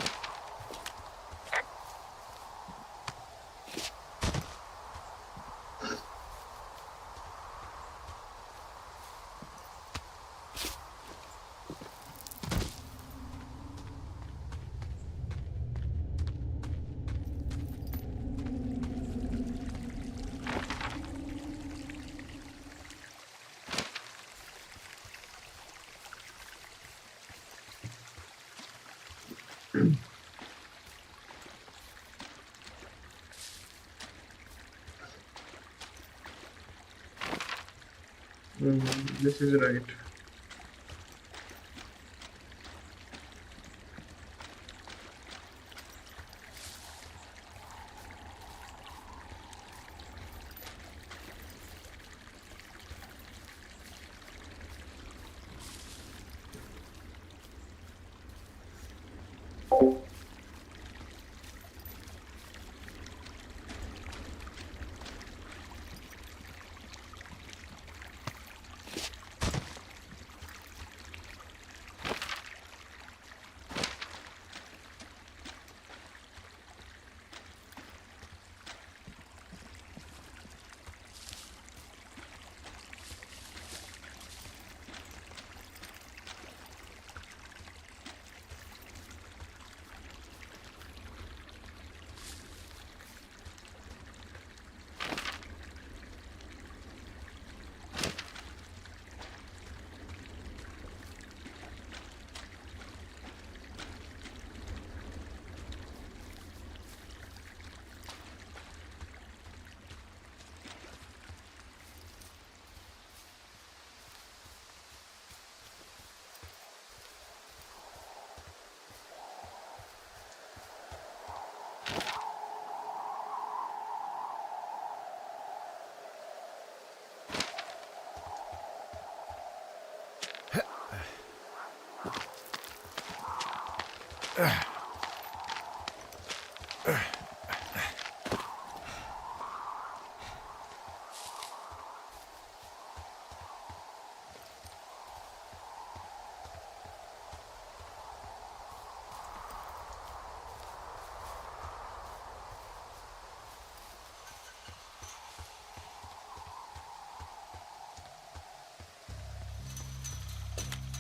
This is right.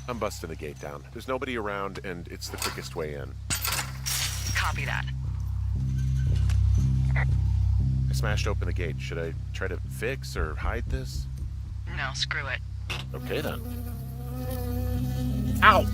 I'm busting the gate down. There's nobody around, and it's the quickest way in. Copy that. I smashed open the gate. Should I try to fix or hide this? No, screw it. Okay, then. Ow!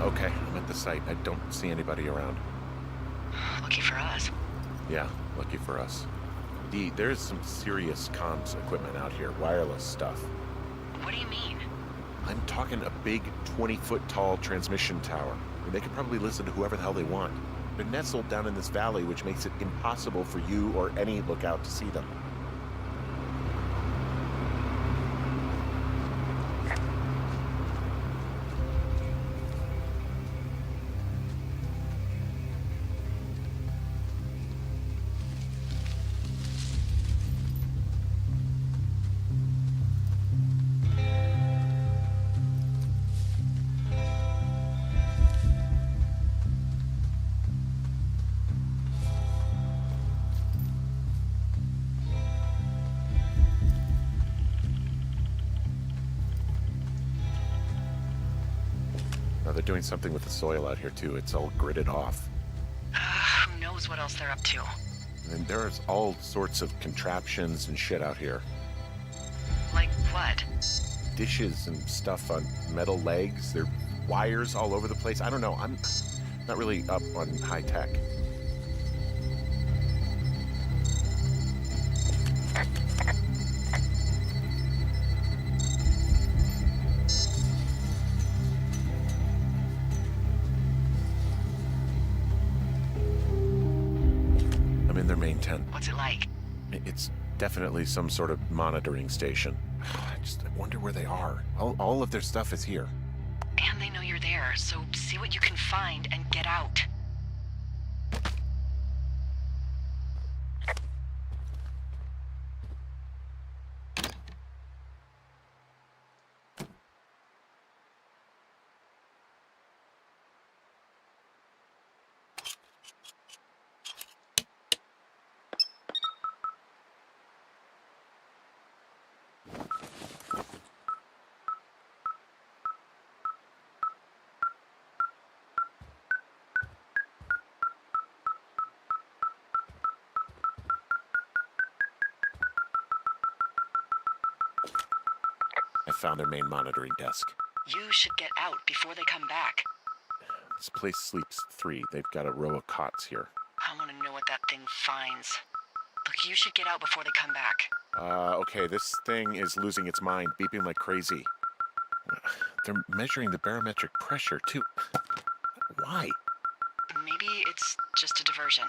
Okay, I'm at the site. I don't see anybody around. Lucky for us. Yeah, lucky for us. Dee, there's some serious comms equipment out here, wireless stuff. What do you mean? I'm talking a big 20-foot tall transmission tower. And they can probably listen to whoever the hell they want. They're nestled down in this valley, which makes it impossible for you or any lookout to see them. Now they're doing something with the soil out here too. It's all gridded off. Who knows what else they're up to? And there's all sorts of contraptions and shit out here. Like what? Dishes and stuff on metal legs. There are wires all over the place. I don't know. I'm not really up on high tech. I'm in their main tent. What's it like? It's definitely some sort of monitoring station. I wonder where they are. All of their stuff is here. And they know you're there, so see what you can find and get out. I found their main monitoring desk. You should get out before they come back. This place sleeps 3. They've got a row of cots here. I want to know what that thing finds. Look, you should get out before they come back. Okay, this thing is losing its mind, beeping like crazy. They're measuring the barometric pressure, too. Why? Maybe it's just a diversion.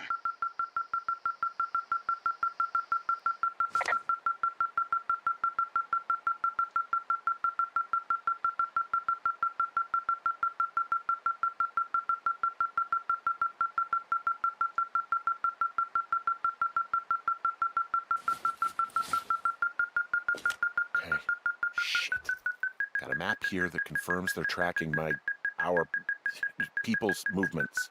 a map here that confirms they're tracking our people's movements.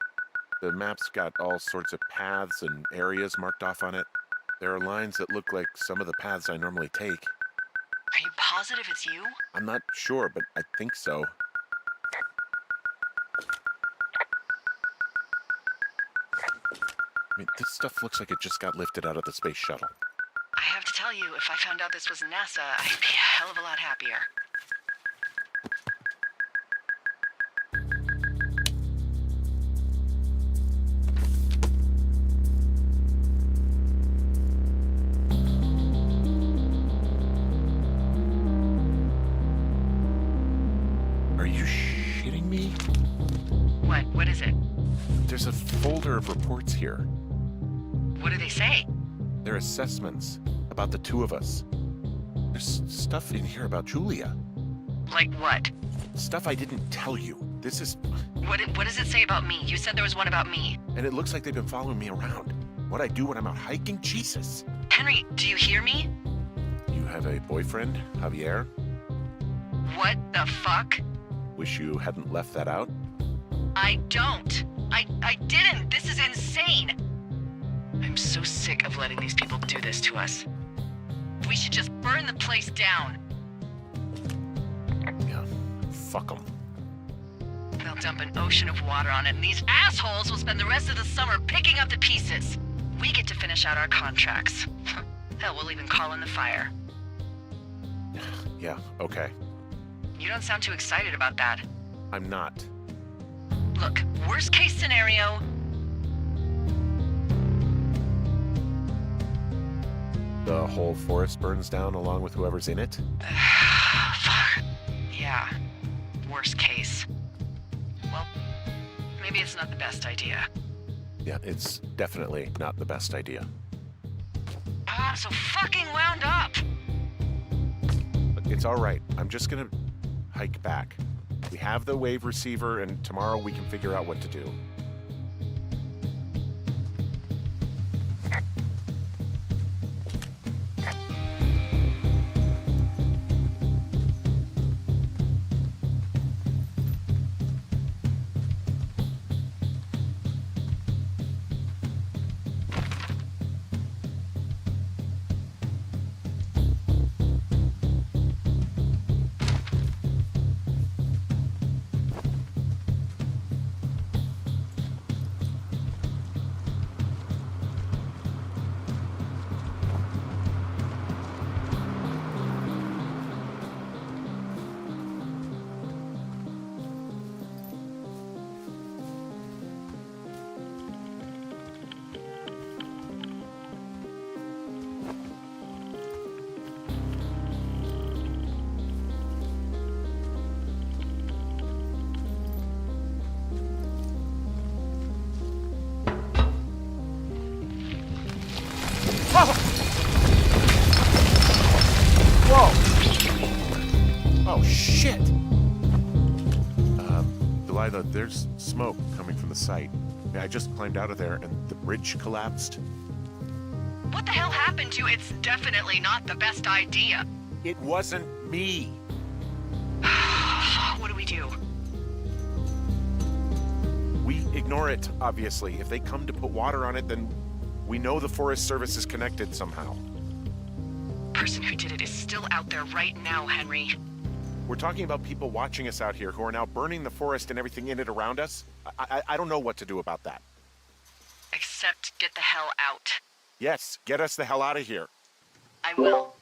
The map's got all sorts of paths and areas marked off on it. There are lines that look like some of the paths I normally take. Are you positive it's you? I'm not sure, but I think so. I mean, this stuff looks like it just got lifted out of the space shuttle. I have to tell you, if I found out this was NASA, I'd be a hell of a lot happier. Are you shitting me? What is it? There's a folder of reports here. What do they say? They're assessments about the two of us. There's stuff in here about Julia. Like what? Stuff I didn't tell you. This is... What does it say about me? You said there was one about me. And it looks like they've been following me around. What I do when I'm out hiking? Jesus. Henry, do you hear me? You have a boyfriend, Javier? What the fuck? Wish you hadn't left that out. I don't. I didn't. This is insane. I'm so sick of letting these people do this to us. We should just burn the place down. Yeah, fuck them. They'll dump an ocean of water on it, and these assholes will spend the rest of the summer picking up the pieces. We get to finish out our contracts. Hell, we'll even call in the fire. Yeah, okay. You don't sound too excited about that. I'm not. Look, worst case scenario... The whole forest burns down along with whoever's in it? Fuck. Yeah. Worst case. Well, maybe it's not the best idea. Yeah, it's definitely not the best idea. I'm so fucking wound up! It's all right. I'm just gonna hike back. We have the wave receiver, and tomorrow we can figure out what to do. Whoa! Oh, shit! Delilah, there's smoke coming from the site. I just climbed out of there and the bridge collapsed. What the hell happened to you? It's definitely not the best idea. It wasn't me. What do we do? We ignore it, obviously. If they come to put water on it, then we know the Forest Service is connected somehow. The person who did it is still out there right now, Henry. We're talking about people watching us out here who are now burning the forest and everything in it around us. I don't know what to do about that. Except get the hell out. Yes, get us the hell out of here. I will.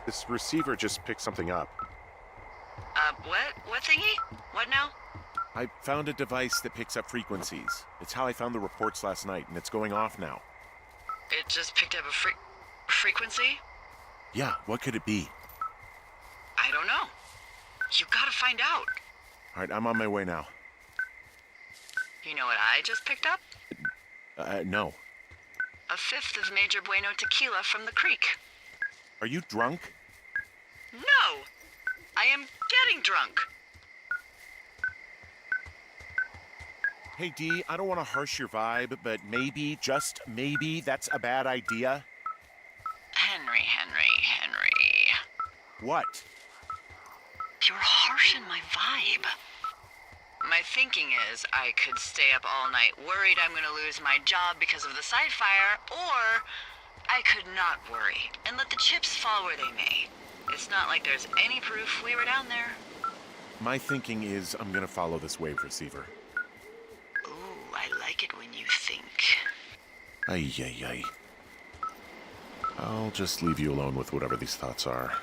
This receiver just picked something up. What? What thingy? What now? I found a device that picks up frequencies. It's how I found the reports last night, and it's going off now. It just picked up a frequency? Yeah, what could it be? I don't know. You gotta find out. All right, I'm on my way now. You know what I just picked up? No. A fifth of Major Bueno tequila from the creek. Are you drunk? No! I am getting drunk. Hey, Dee, I don't want to harsh your vibe, but maybe, just maybe, that's a bad idea. Henry. What? You're harshing my vibe. My thinking is I could stay up all night worried I'm gonna lose my job because of the side fire, or I could not worry and let the chips fall where they may. It's not like there's any proof we were down there. My thinking is I'm gonna follow this wave receiver. Ooh, I like it when you think. Ay. I'll just leave you alone with whatever these thoughts are.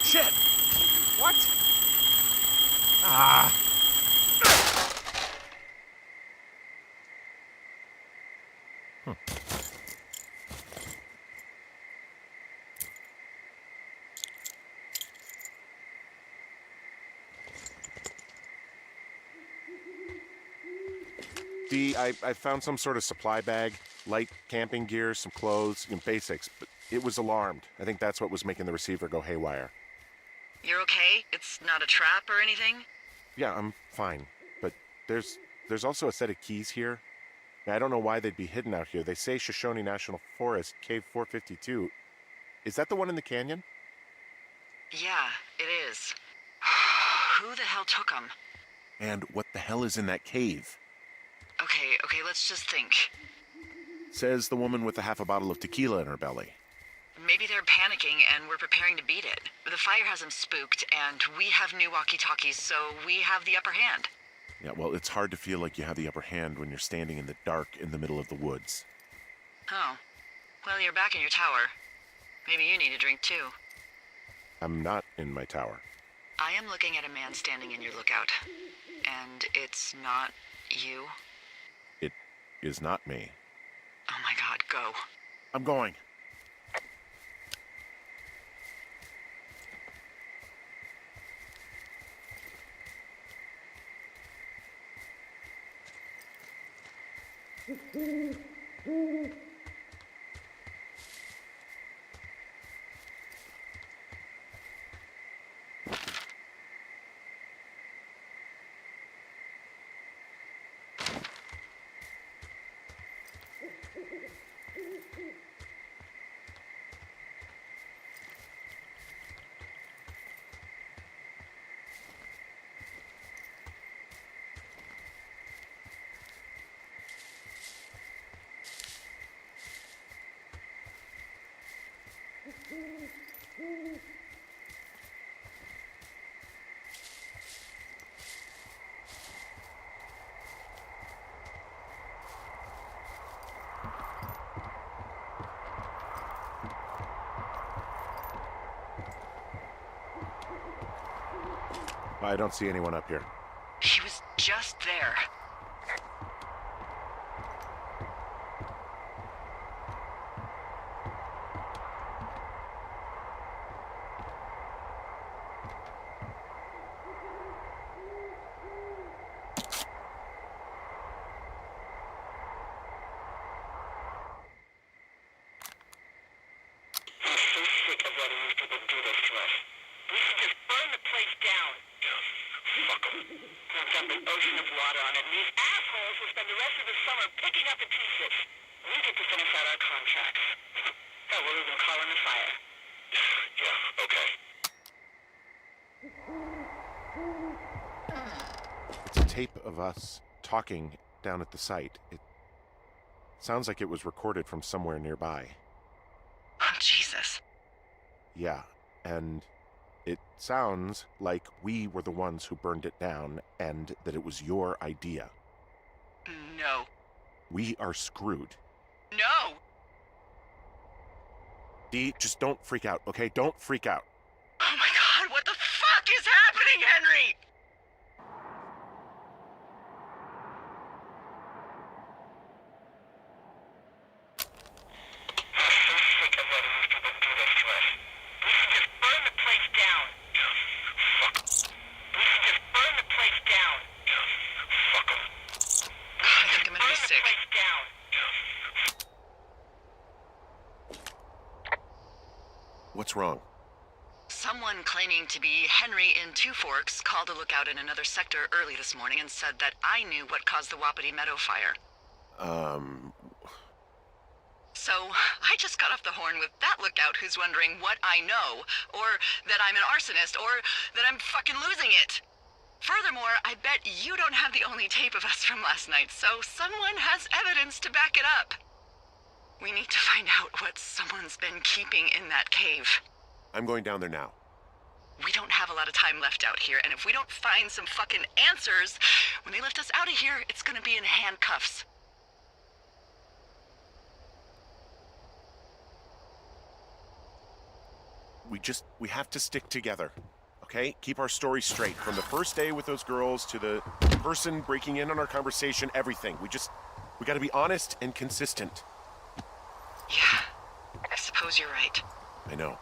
Shit! What? Ah! Dee, I found some sort of supply bag, light camping gear, some clothes, basics, but it was alarmed. I think that's what was making the receiver go haywire. You're okay? It's not a trap or anything? Yeah, I'm fine, but there's also a set of keys here. I don't know why they'd be hidden out here. They say Shoshone National Forest, Cave 452. Is that the one in the canyon? Yeah, it is. Who the hell took them? And what the hell is in that cave? Okay, let's just think. Says the woman with a half a bottle of tequila in her belly. Maybe they're panicking and we're preparing to beat it. The fire has them spooked, and we have new walkie-talkies, so we have the upper hand. Yeah, well, it's hard to feel like you have the upper hand when you're standing in the dark in the middle of the woods. Oh. Well, you're back in your tower. Maybe you need a drink, too. I'm not in my tower. I am looking at a man standing in your lookout. And it's not you? It is not me. Oh my god, go. I'm going. I don't see anyone up here. He was just there. We'll dump an ocean of water on it, and these assholes will spend the rest of the summer picking up the pieces. We get to finish out our contracts. Hell, we'll even call in the fire. Yeah, okay. It's a tape of us talking down at the site. It sounds like it was recorded from somewhere nearby. Oh, Jesus. Yeah, and it sounds like we were the ones who burned it down and that it was your idea. No. We are screwed. No! Dee, just don't freak out, okay? Don't freak out. Oh my God, what the fuck is happening, Henry? I'm so sick of letting these people do this to us. We should just burn the place down. Fuck 'em. We should just burn the place down. Fuck 'em. I think I'm gonna be sick. Burn the place down. What's wrong? Someone claiming to be Henry in Two Forks called a lookout in another sector early this morning and said that I knew what caused the Wapiti Meadow fire. So, I just got off the horn with that lookout who's wondering what I know, or that I'm an arsonist, or that I'm fucking losing it. Furthermore, I bet you don't have the only tape of us from last night, so someone has evidence to back it up. We need to find out what someone's been keeping in that cave. I'm going down there now. We don't have a lot of time left out here, and if we don't find some fucking answers, when they lift us out of here, it's gonna be in handcuffs. We have to stick together, okay? Keep our story straight. From the first day with those girls to the person breaking in on our conversation, everything. We gotta be honest and consistent. Yeah, I suppose you're right. I know.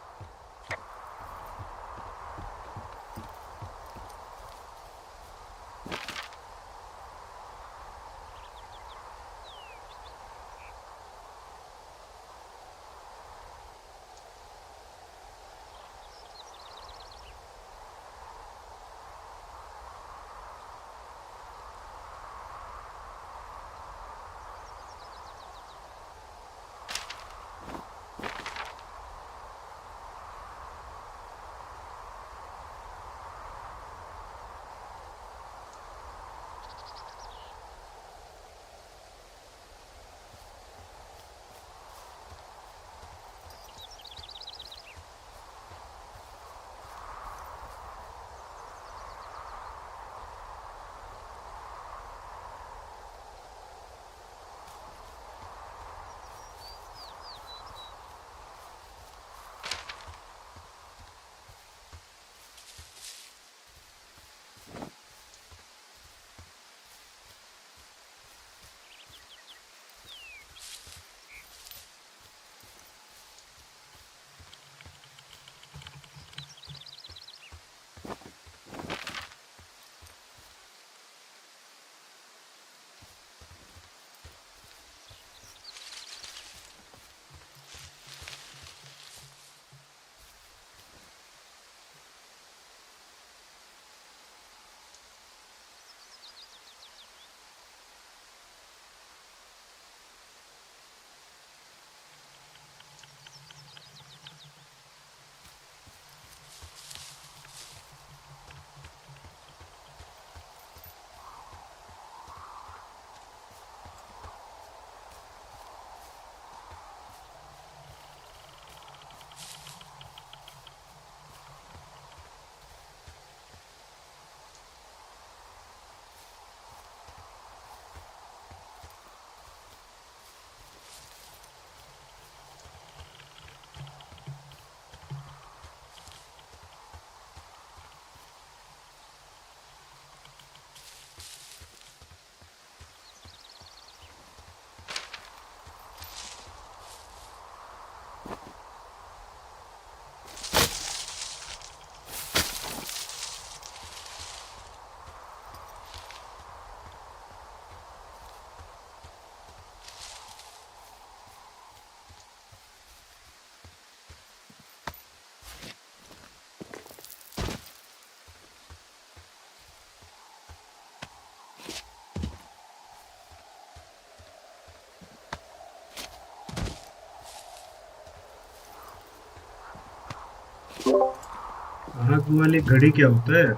आग वाली घड़ी क्या होता है?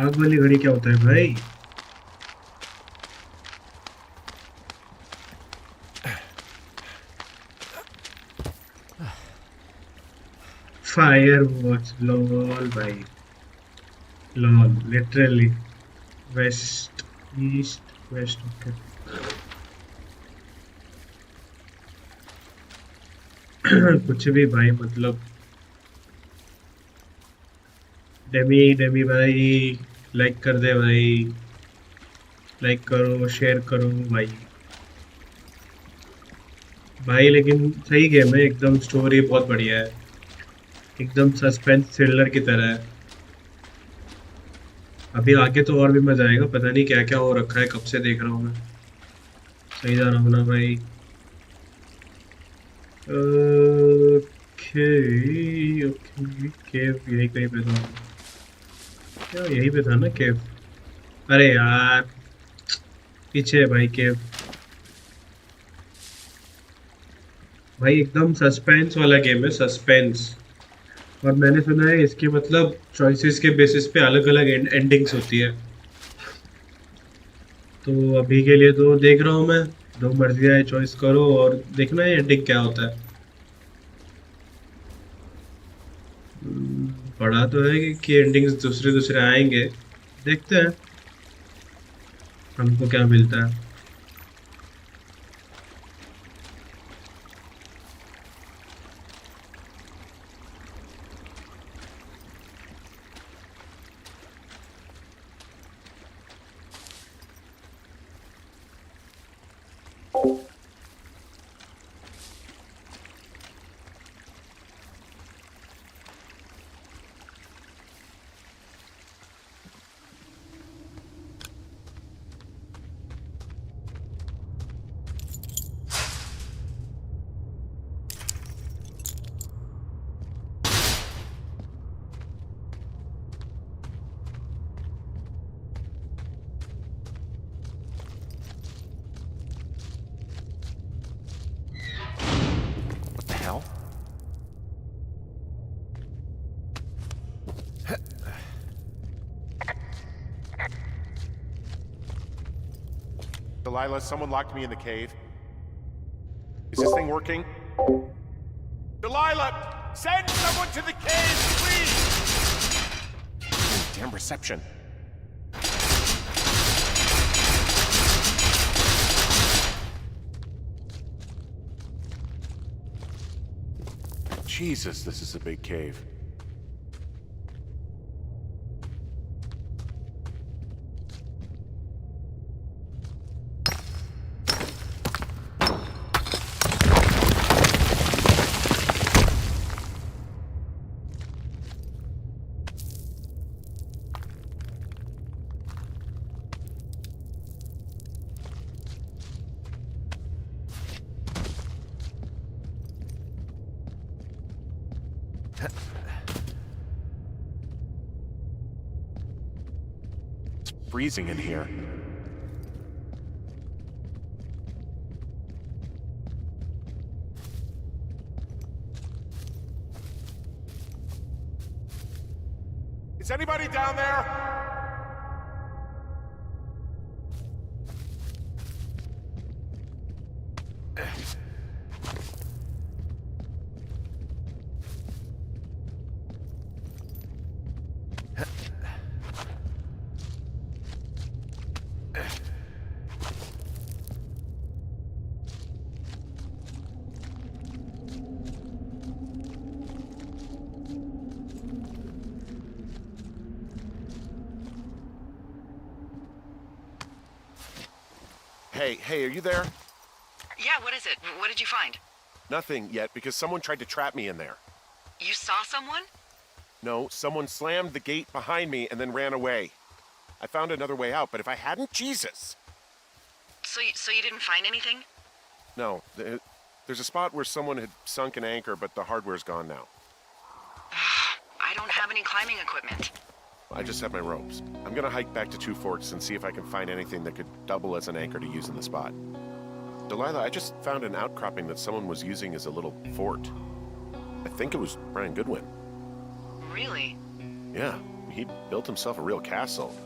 आग वाली घड़ी क्या होता है भाई? फायर वॉच, लॉल भाई, lol literally. West, east west, okay. कुछ भी भाई, मतलब डेमी डेमी भाई, लाइक कर दे भाई, लाइक करो शेयर करो भाई। भाई लेकिन सही गेम है एकदम, स्टोरी बहुत बढ़िया है, एकदम सस्पेंस थ्रिलर की तरह है। अभी आगे तो और भी मजा आएगा, पता नहीं क्या क्या हो रखा है, कब से देख रहा हूँ मैं। सही जा रहा हूँ ना भाई? ओके ओके, केव यही कहीं पे था क्या? यही पे था ना केव? अरे यार, पीछे है भाई केव। भाई एकदम सस्पेंस वाला गेम है, सस्पेंस। और मैंने सुना है इसके मतलब चॉइसेस के बेसिस पे अलग अलग एंडिंग्स होती है। तो अभी के लिए तो देख रहा हूँ मैं, जो मर्जी आए चॉइस करो और देखना है एंडिंग क्या होता है। पढ़ा तो है कि एंडिंग्स दूसरे दूसरे आएंगे, देखते हैं हमको क्या मिलता है। What the hell? Delilah, someone locked me in the cave. Is this thing working? Delilah! Send someone to the cave, please! Damn reception. Jesus, this is a big cave. It's freezing in here. Is anybody down there? Hey, are you there? Yeah, what is it? What did you find? Nothing yet, because someone tried to trap me in there. You saw someone? No, someone slammed the gate behind me and then ran away. I found another way out, but if I hadn't, Jesus! So you didn't find anything? No, there's a spot where someone had sunk an anchor, but the hardware's gone now. I don't have any climbing equipment? I just have my ropes. I'm gonna hike back to Two Forks and see if I can find anything that could double as an anchor to use in the spot. Delilah, I just found an outcropping that someone was using as a little fort. I think it was Brian Goodwin. Really? Yeah, he built himself a real castle.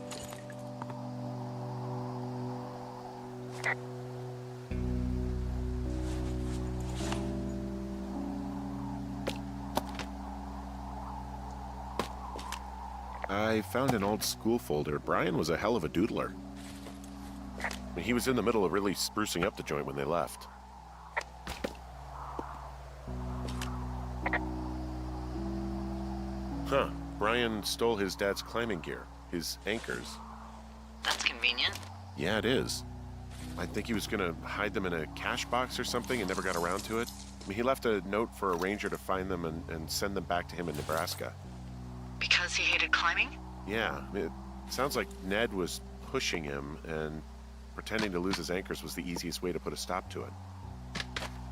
I found an old school folder. Brian was a hell of a doodler. He was in the middle of really sprucing up the joint when they left. Huh. Brian stole his dad's climbing gear, his anchors. That's convenient. Yeah, it is. I think he was gonna hide them in a cash box or something and never got around to it. I mean, he left a note for a ranger to find them and send them back to him in Nebraska. Because he hated climbing? Yeah, it sounds like Ned was pushing him, and pretending to lose his anchors was the easiest way to put a stop to it.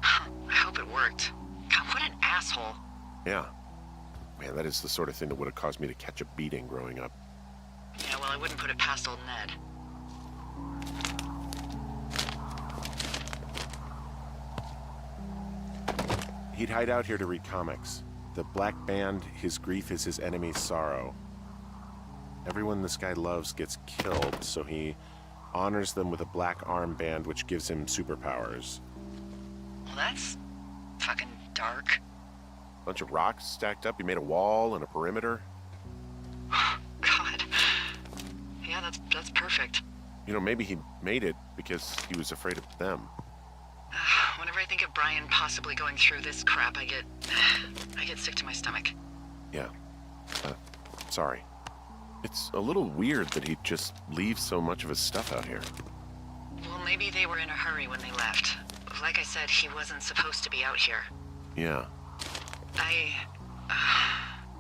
I hope it worked. God, what an asshole. Yeah. Man, that is the sort of thing that would have caused me to catch a beating growing up. Yeah, well, I wouldn't put it past old Ned. He'd hide out here to read comics. The Black Band, his grief is his enemy's sorrow. Everyone this guy loves gets killed, so he honors them with a black armband which gives him superpowers. Well, that's fucking dark. Bunch of rocks stacked up. He made a wall and a perimeter. God. Yeah, that's perfect. You know, maybe he made it because he was afraid of them. Whenever I think of Brian possibly going through this crap, I get sick to my stomach. Yeah. Sorry. It's a little weird that he'd just leave so much of his stuff out here. Well, maybe they were in a hurry when they left. Like I said, he wasn't supposed to be out here. Yeah.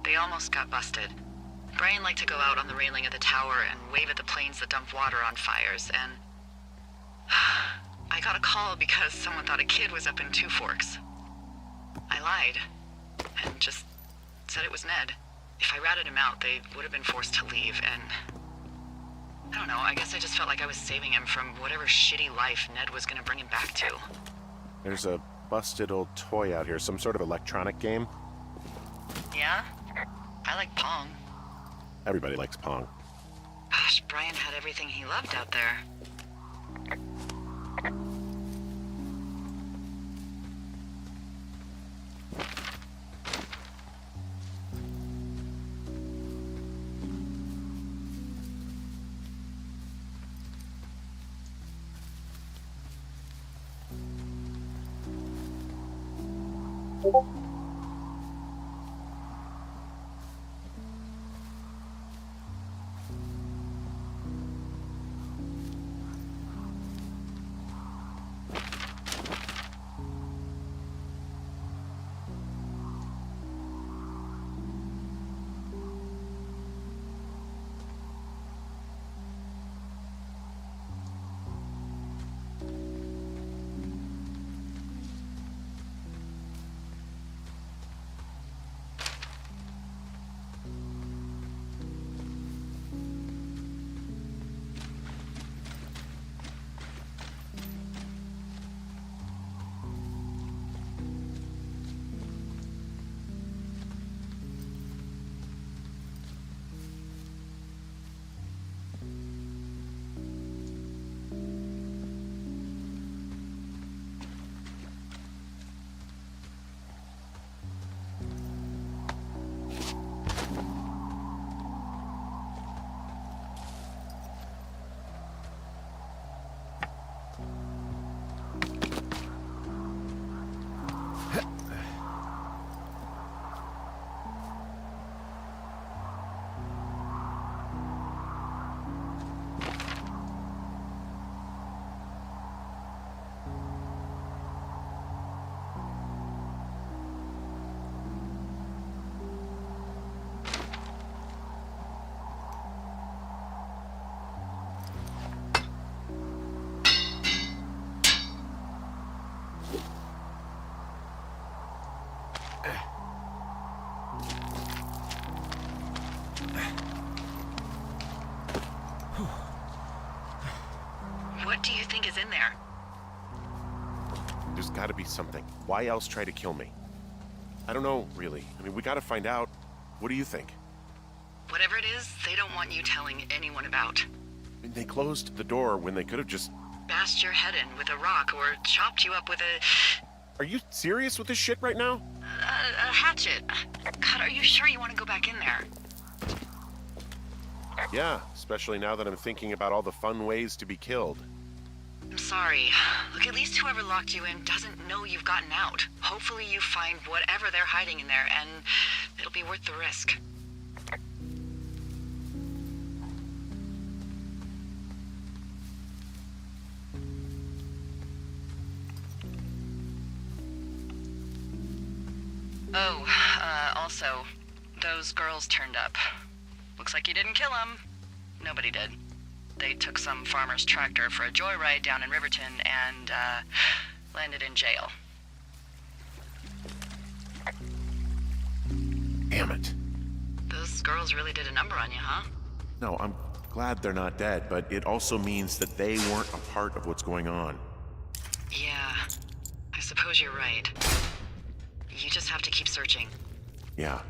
They almost got busted. Brian liked to go out on the railing of the tower and wave at the planes that dump water on fires, and I got a call because someone thought a kid was up in Two Forks. I lied, and just said it was Ned. If I ratted him out, they would have been forced to leave, and I don't know, I guess I just felt like I was saving him from whatever shitty life Ned was gonna bring him back to. There's a busted old toy out here, some sort of electronic game. Yeah? I like Pong. Everybody likes Pong. Gosh, Brian had everything he loved out there. gotta be something. Why else try to kill me? I don't know, really. I mean, we gotta find out. What do you think? Whatever it is, they don't want you telling anyone about. I mean, they closed the door when they could have just... Bashed your head in with a rock or chopped you up with a Are you serious with this shit right now? hatchet. God, are you sure you want to go back in there? Yeah, especially now that I'm thinking about all the fun ways to be killed. I'm sorry. Look, at least whoever locked you in doesn't know you've gotten out. Hopefully you find whatever they're hiding in there, and it'll be worth the risk. Oh, also, those girls turned up. Looks like you didn't kill them. Nobody did. They took some farmer's tractor for a joyride down in Riverton and, landed in jail. Damn it. Those girls really did a number on you, huh? No, I'm glad they're not dead, but it also means that they weren't a part of what's going on. Yeah, I suppose you're right. You just have to keep searching. Yeah.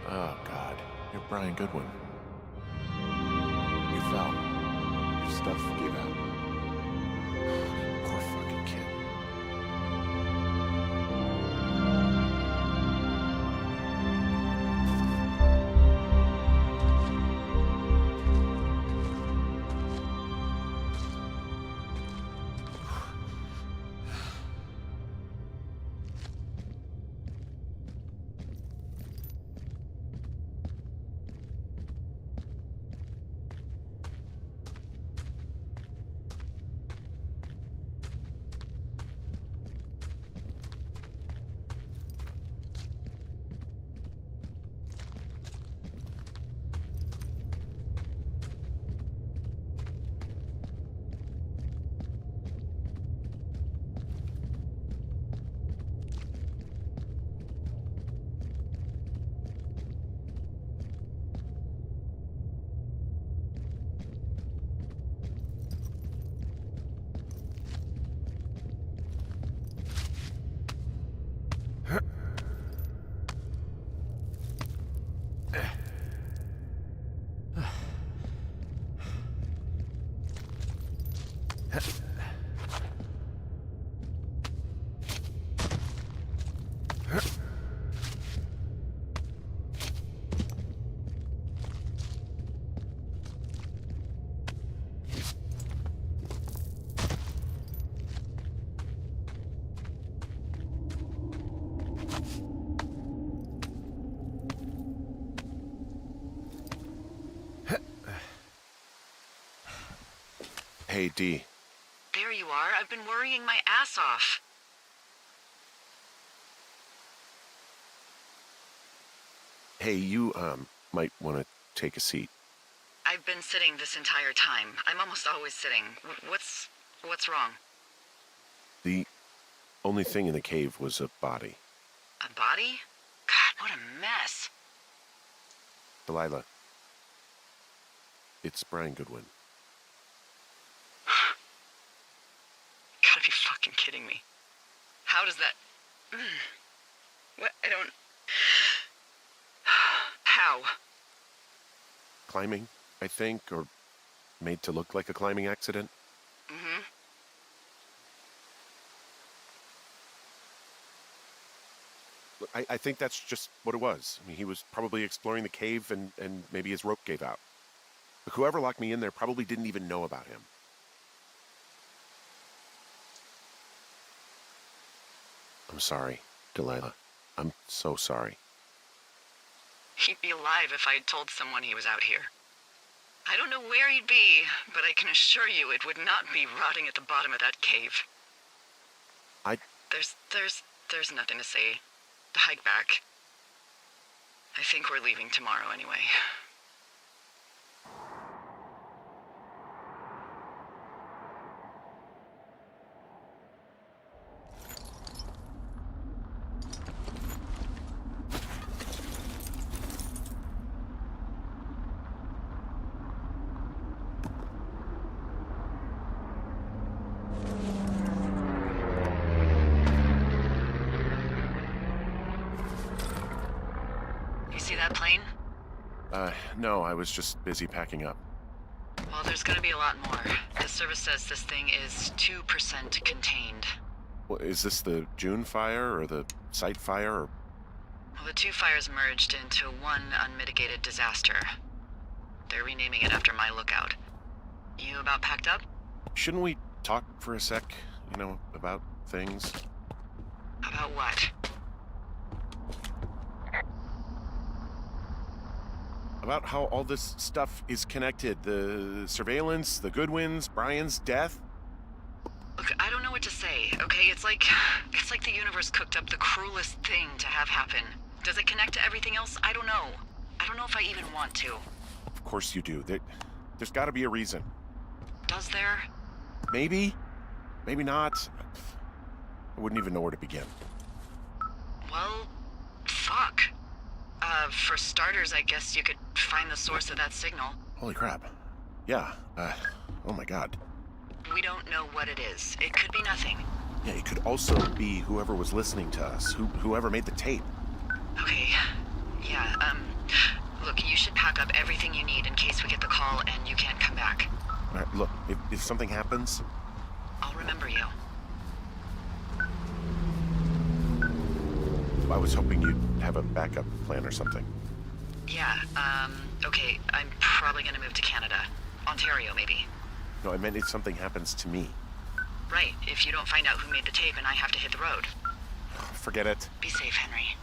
Oh, God. You're Brian Goodwin. You fell. Your stuff gave out. Poor fucking kid. Hey, D. There you are. I've been worrying my ass off. Hey, you, might want to take a seat. I've been sitting this entire time. I'm almost always sitting. What's wrong? The only thing in the cave was a body. A body? God, what a mess. Delilah. It's Brian Goodwin. Gotta be fucking kidding me. How does that... What? I don't... How? Climbing, I think, or made to look like a climbing accident. Mm-hmm. Look, I think that's just what it was. I mean, he was probably exploring the cave and maybe his rope gave out. But whoever locked me in there probably didn't even know about him. I'm sorry, Delilah. I'm so sorry. He'd be alive if I'd told someone he was out here. I don't know where he'd be, but I can assure you it would not be rotting at the bottom of that cave. There's nothing to say. Hike back. I think we're leaving tomorrow anyway. See that plane? No, I was just busy packing up. Well, there's gonna be a lot more. The service says this thing is 2% contained. Well, is this the June fire or the site fire or... Well, the two fires merged into one unmitigated disaster. They're renaming it after my lookout. You about packed up? Shouldn't we talk for a sec, about things? About what? About how all this stuff is connected. The surveillance, the Goodwins, Brian's death. Look, I don't know what to say, okay? It's like the universe cooked up the cruelest thing to have happen. Does it connect to everything else? I don't know. I don't know if I even want to. Of course you do. There's got to be a reason. Does there? Maybe. Maybe not. I wouldn't even know where to begin. Well, fuck. For starters, I guess you could find the source of that signal. Holy crap. Yeah, oh my god. We don't know what it is. It could be nothing. Yeah, it could also be whoever was listening to us, whoever made the tape. Okay. Yeah, look, you should pack up everything you need in case we get the call and you can't come back. All right, look, if something happens... I'll remember you. I was hoping you'd have a backup plan or something. Yeah, okay, I'm probably gonna move to Canada. Ontario, maybe. No, I meant if something happens to me. Right, if you don't find out who made the tape and I have to hit the road. Forget it. Be safe, Henry.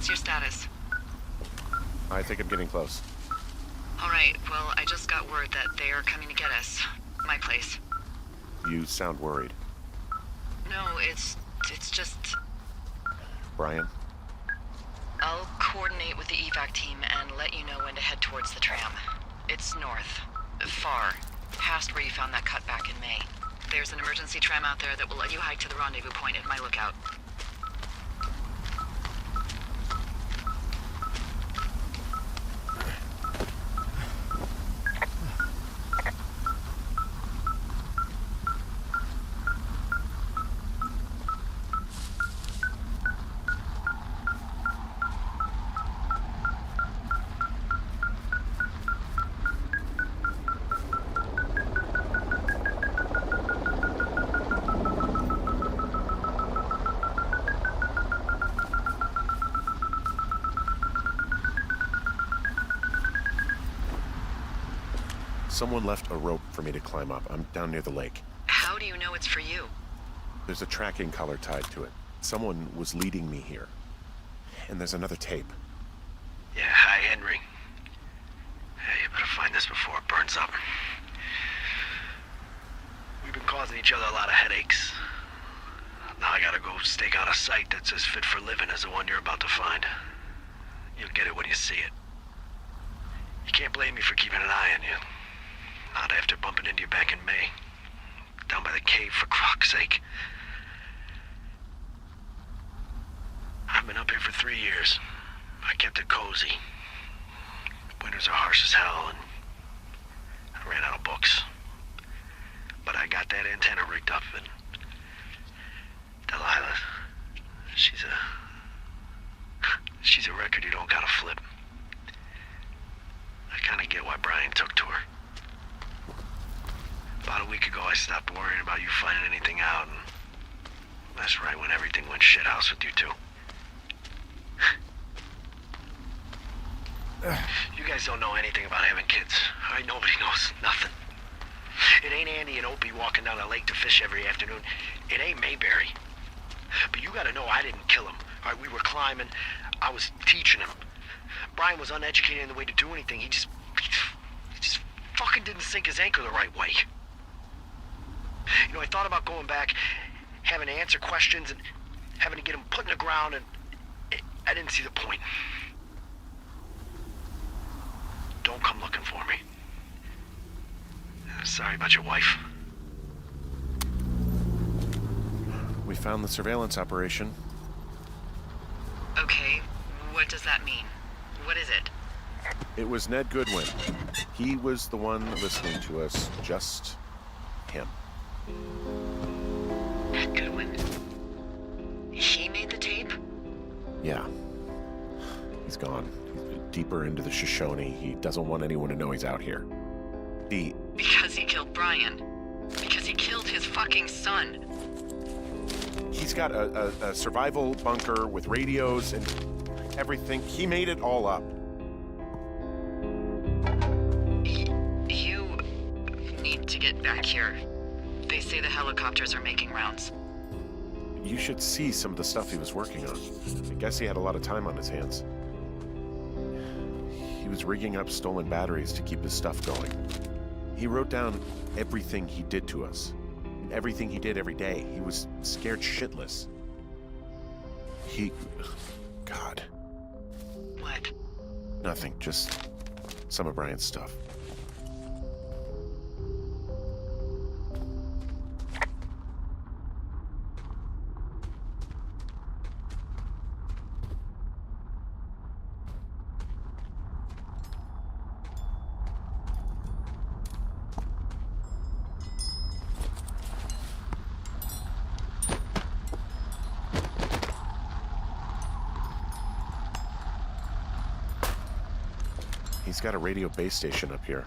What's your status? I think I'm getting close. Alright, well, I just got word that they are coming to get us. My place. You sound worried. No, it's just... Brian? I'll coordinate with the evac team and let you know when to head towards the tram. It's north. Far. Past where you found that cut back in May. There's an emergency tram out there that will let you hike to the rendezvous point at my lookout. Someone left a rope for me to climb up. I'm down near the lake. How do you know it's for you? There's a tracking collar tied to it. Someone was leading me here. And there's another tape. Yeah, hi, Henry. Hey, you better find this before it burns up. We've been causing each other a lot of headaches. Now I gotta go stake out a site that's as fit for living as the one you're about to find. You'll get it when you see it. You can't blame me for keeping an eye on you. Not after bumping into you back in May. Down by the cave, for croc's sake. I've been up here for 3 years. I kept it cozy. Winters are harsh as hell, and I ran out of books. But I got that antenna rigged up, and Delilah, she's a record you don't gotta flip. I kinda get why Brian took to her. About a week ago, I stopped worrying about you finding anything out, and that's right when everything went shithouse with you two. You guys don't know anything about having kids. All right, nobody knows nothing. It ain't Andy and Opie walking down the lake to fish every afternoon. It ain't Mayberry. But you gotta know I didn't kill him. All right, we were climbing. I was teaching him. Brian was uneducated in the way to do anything. He just fucking didn't sink his anchor the right way. You know, I thought about going back, having to answer questions, and having to get him put in the ground, and I didn't see the point. Don't come looking for me. Sorry about your wife. We found the surveillance operation. Okay, what does that mean? What is it? It was Ned Goodwin. He was the one listening to us. Just him. Ned Goodwin? He made the tape? Yeah. He's gone. He's deeper into the Shoshone. He doesn't want anyone to know he's out here. Because he killed Brian. Because he killed his fucking son. He's got a survival bunker with radios and everything. He made it all up. You need to get back here. They say the helicopters are making rounds. You should see some of the stuff he was working on. I guess he had a lot of time on his hands. He was rigging up stolen batteries to keep his stuff going. He wrote down everything he did to us. Everything he did every day. He was scared shitless. God. What? Nothing, just some of Brian's stuff. He's got a radio base station up here.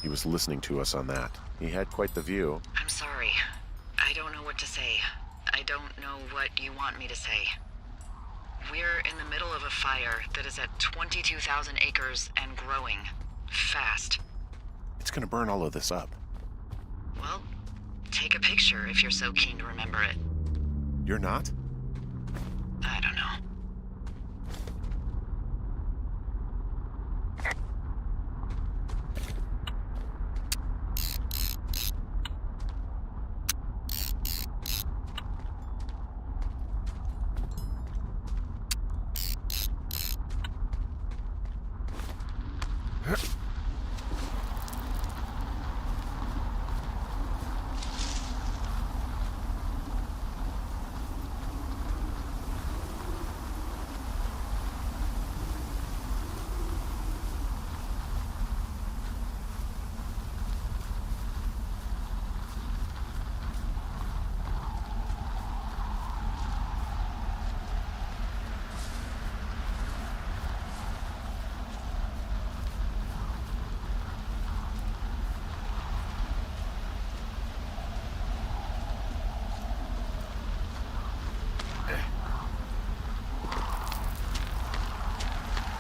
He was listening to us on that. He had quite the view. I'm sorry. I don't know what to say. I don't know what you want me to say. We're in the middle of a fire that is at 22,000 acres and growing. Fast. It's gonna burn all of this up. Well, take a picture if you're so keen to remember it. You're not? I don't know.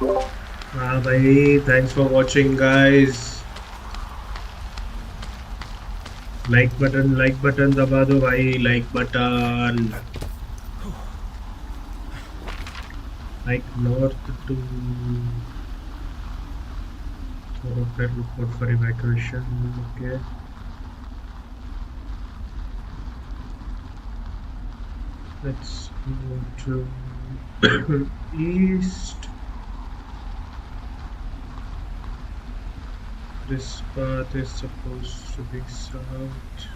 हाँ भाई, thanks for watching guys. like button दबा दो भाई, like button. Like north to thoroughfare report for evacuation. Okay. Let's go to east. This path is supposed to be south.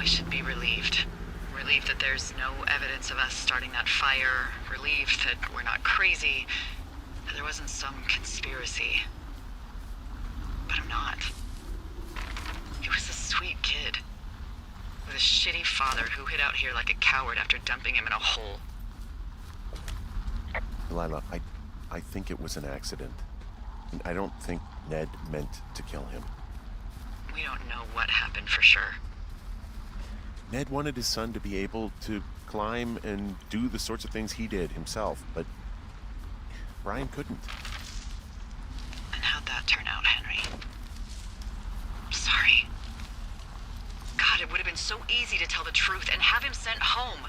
should be relieved. Relieved that there's no evidence of us starting that fire. Relieved that we're not crazy. That there wasn't some conspiracy. But I'm not. He was a sweet kid. With a shitty father who hid out here like a coward after dumping him in a hole. Lila, I think it was an accident. And I don't think Ned meant to kill him. We don't know what happened for sure. Ned wanted his son to be able to climb and do the sorts of things he did himself, but Brian couldn't. And how'd that turn out, Henry? I'm sorry. God, it would have been so easy to tell the truth and have him sent home.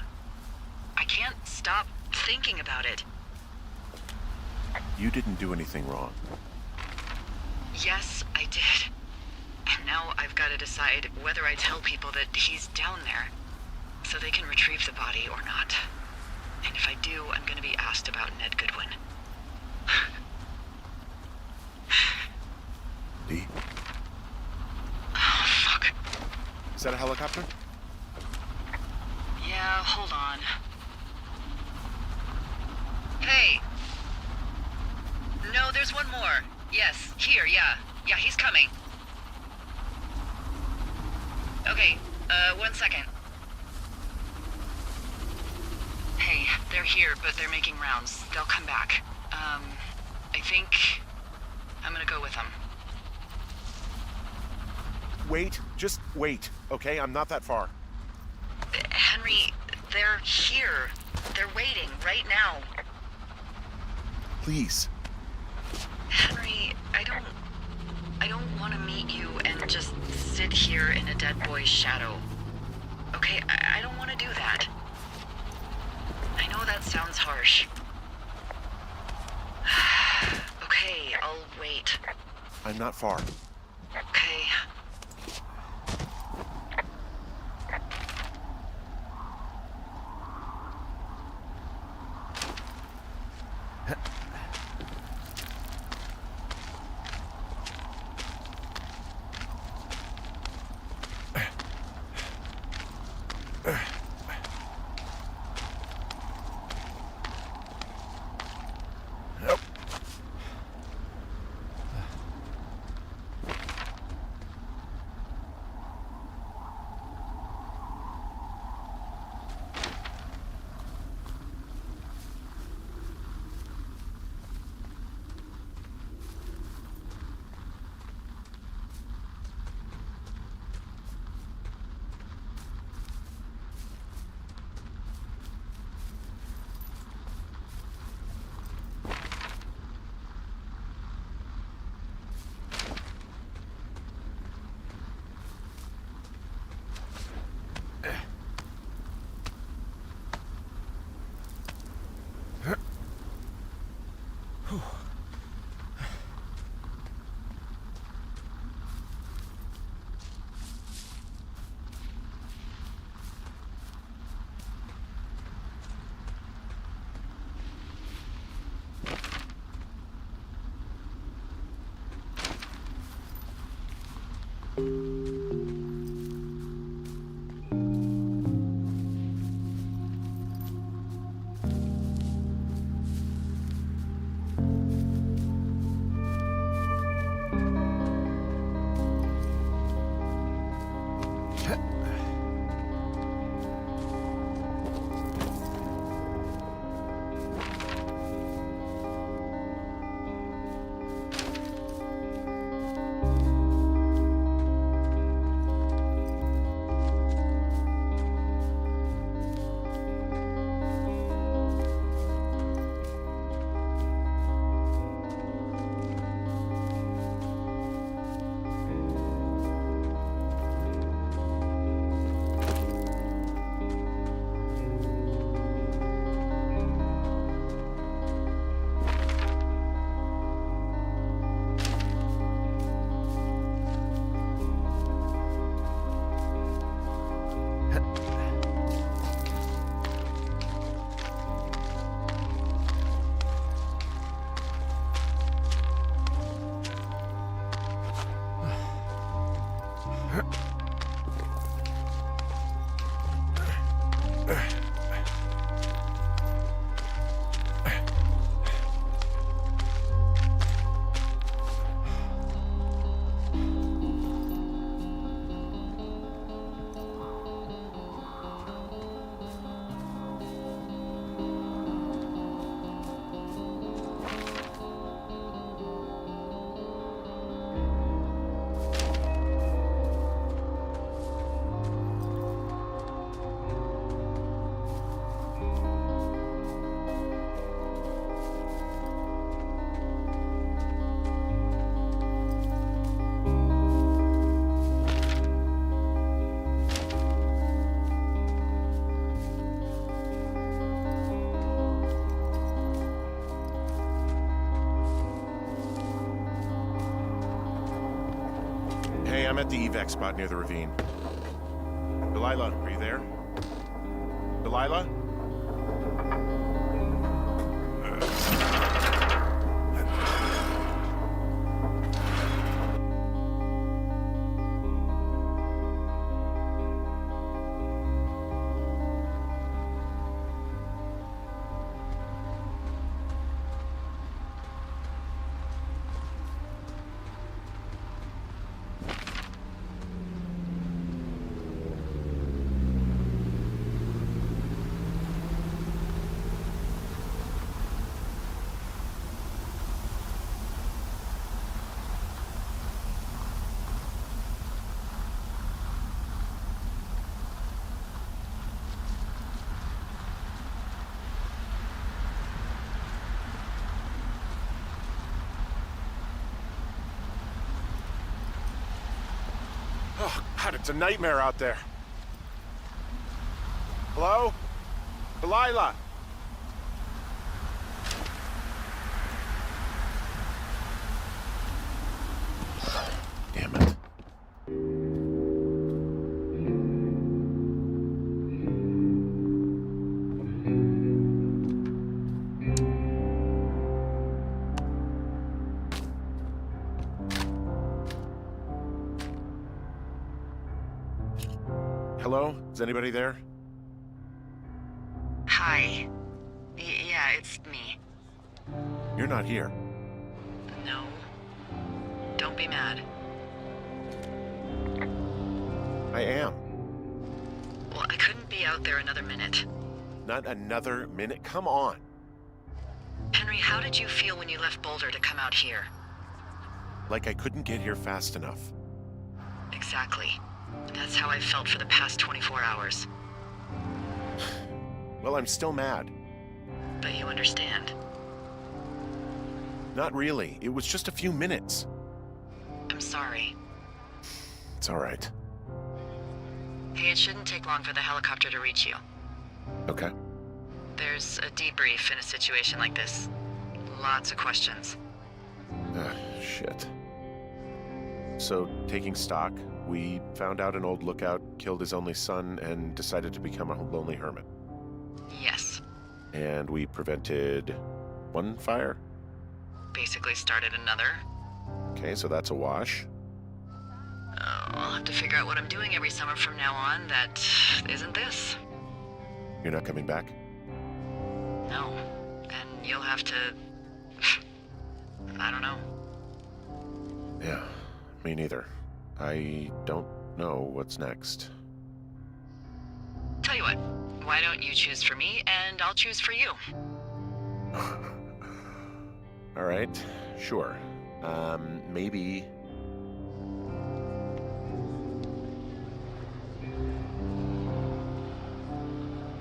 I can't stop thinking about it. You didn't do anything wrong. Yes, I did. And now I've got to decide whether I tell people that he's down there so they can retrieve the body or not. And if I do, I'm going to be asked about Ned Goodwin. Dee? Oh, fuck. Is that a helicopter? Yeah, hold on. Hey! No, there's one more. Yes, here, yeah. Yeah, he's coming. Okay, 1 second. Hey, they're here, but they're making rounds. They'll come back. I think I'm gonna go with them. Wait, just wait, okay? I'm not that far. Henry, they're here. They're waiting right now. Please. Henry, I don't want to meet you and just sit here in a dead boy's shadow. Okay, I don't want to do that. I know that sounds harsh. Okay, I'll wait. I'm not far. Okay. I'm at the evac spot near the ravine. Delilah, are you there? Delilah? Oh, God, it's a nightmare out there. Hello? Delilah? Damn it. Hello? Is anybody there? Hi. Yeah, it's me. You're not here. No. Don't be mad. I am. Well, I couldn't be out there another minute. Not another minute. Come on. Henry, how did you feel when you left Boulder to come out here? Like I couldn't get here fast enough. Exactly. That's how I felt for the past 24 hours. Well, I'm still mad. But you understand. Not really. It was just a few minutes. I'm sorry. It's all right. Hey, it shouldn't take long for the helicopter to reach you. Okay. There's a debrief in a situation like this. Lots of questions. Shit. So, taking stock, we found out an old lookout killed his only son and decided to become a lonely hermit. Yes. And we prevented one fire? Basically started another. Okay, so that's a wash. I'll have to figure out what I'm doing every summer from now on that isn't this. You're not coming back? No. And you'll have to... I don't know. Yeah, me neither. I don't know what's next. Tell you what, why don't you choose for me and I'll choose for you? All right, sure. Maybe...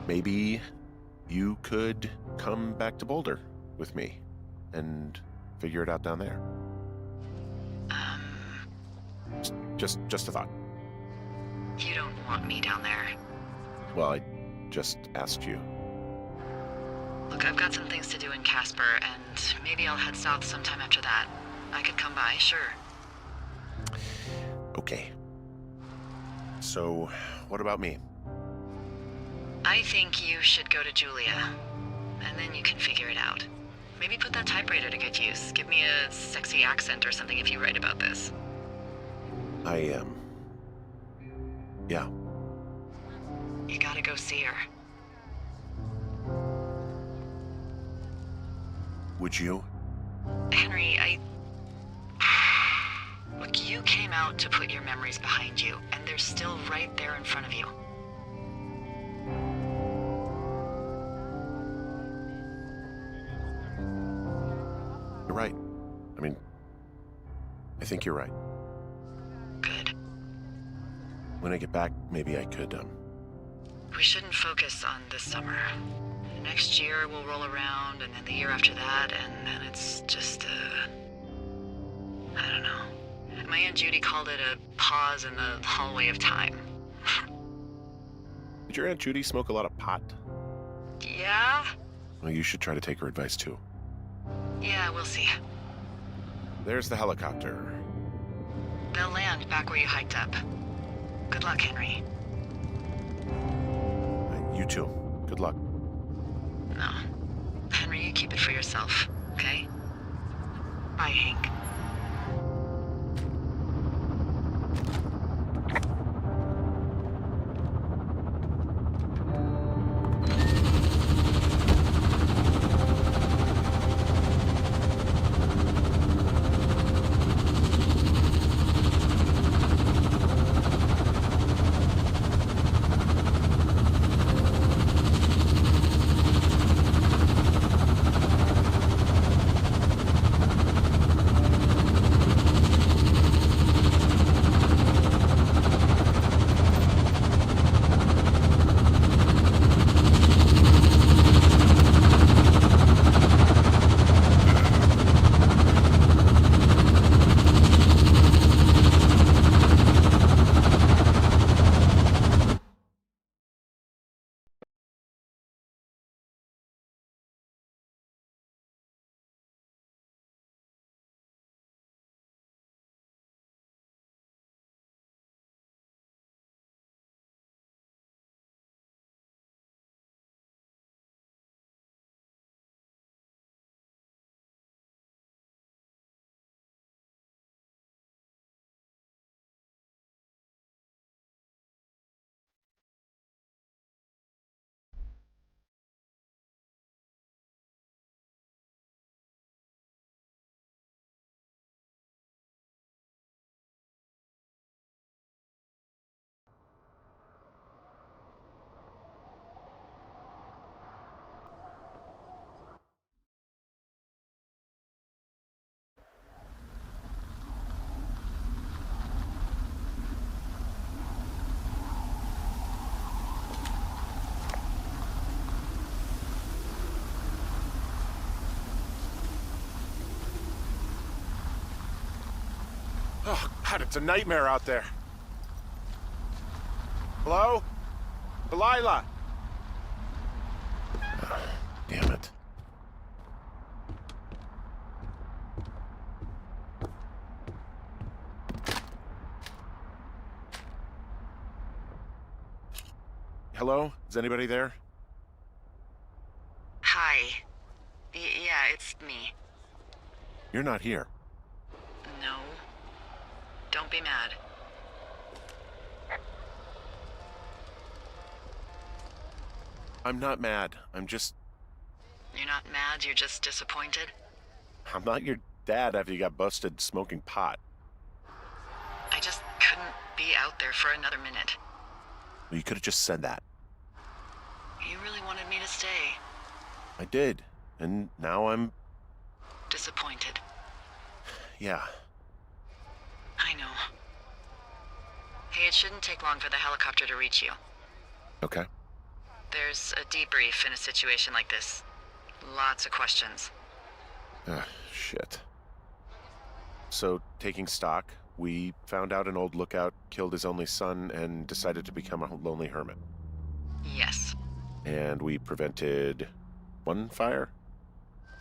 Maybe you could come back to Boulder with me and figure it out down there. Just a thought. You don't want me down there. Well, I just asked you. Look, I've got some things to do in Casper, and maybe I'll head south sometime after that. I could come by, sure. Okay. So, what about me? I think you should go to Julia, and then you can figure it out. Maybe put that typewriter to good use. Give me a sexy accent or something if you write about this. Yeah. You gotta go see her. Would you? Henry, Look, you came out to put your memories behind you, and they're still right there in front of you. You're right. I mean, I think you're right. Good. When I get back, maybe I could, We shouldn't focus on this summer. Next year we'll roll around, and then the year after that, and then it's just I don't know. My Aunt Judy called it a pause in the hallway of time. Did your Aunt Judy smoke a lot of pot? Yeah? Well, you should try to take her advice, too. Yeah, we'll see. There's the helicopter. They'll land back where you hiked up. Good luck, Henry. You too. Good luck. No. Henry, you keep it for yourself, okay? Bye, Hank. Oh, God, it's a nightmare out there. Hello? Delilah? Oh, damn it. Hello? Is anybody there? Hi. Yeah, it's me. You're not here. No. Don't be mad. I'm not mad. I'm You're not mad, you're just disappointed? not your dad after you got busted smoking pot. I just couldn't be out there for another minute. Well, you could have just said that. You really wanted me to stay. I did. And now I'm... Disappointed. Yeah. I know. Hey, it shouldn't take long for the helicopter to reach you. Okay. There's a debrief in a situation like this. Lots of questions. Shit. So, taking stock, we found out an old lookout killed his only son and decided to become a lonely hermit. Yes. And we prevented one fire?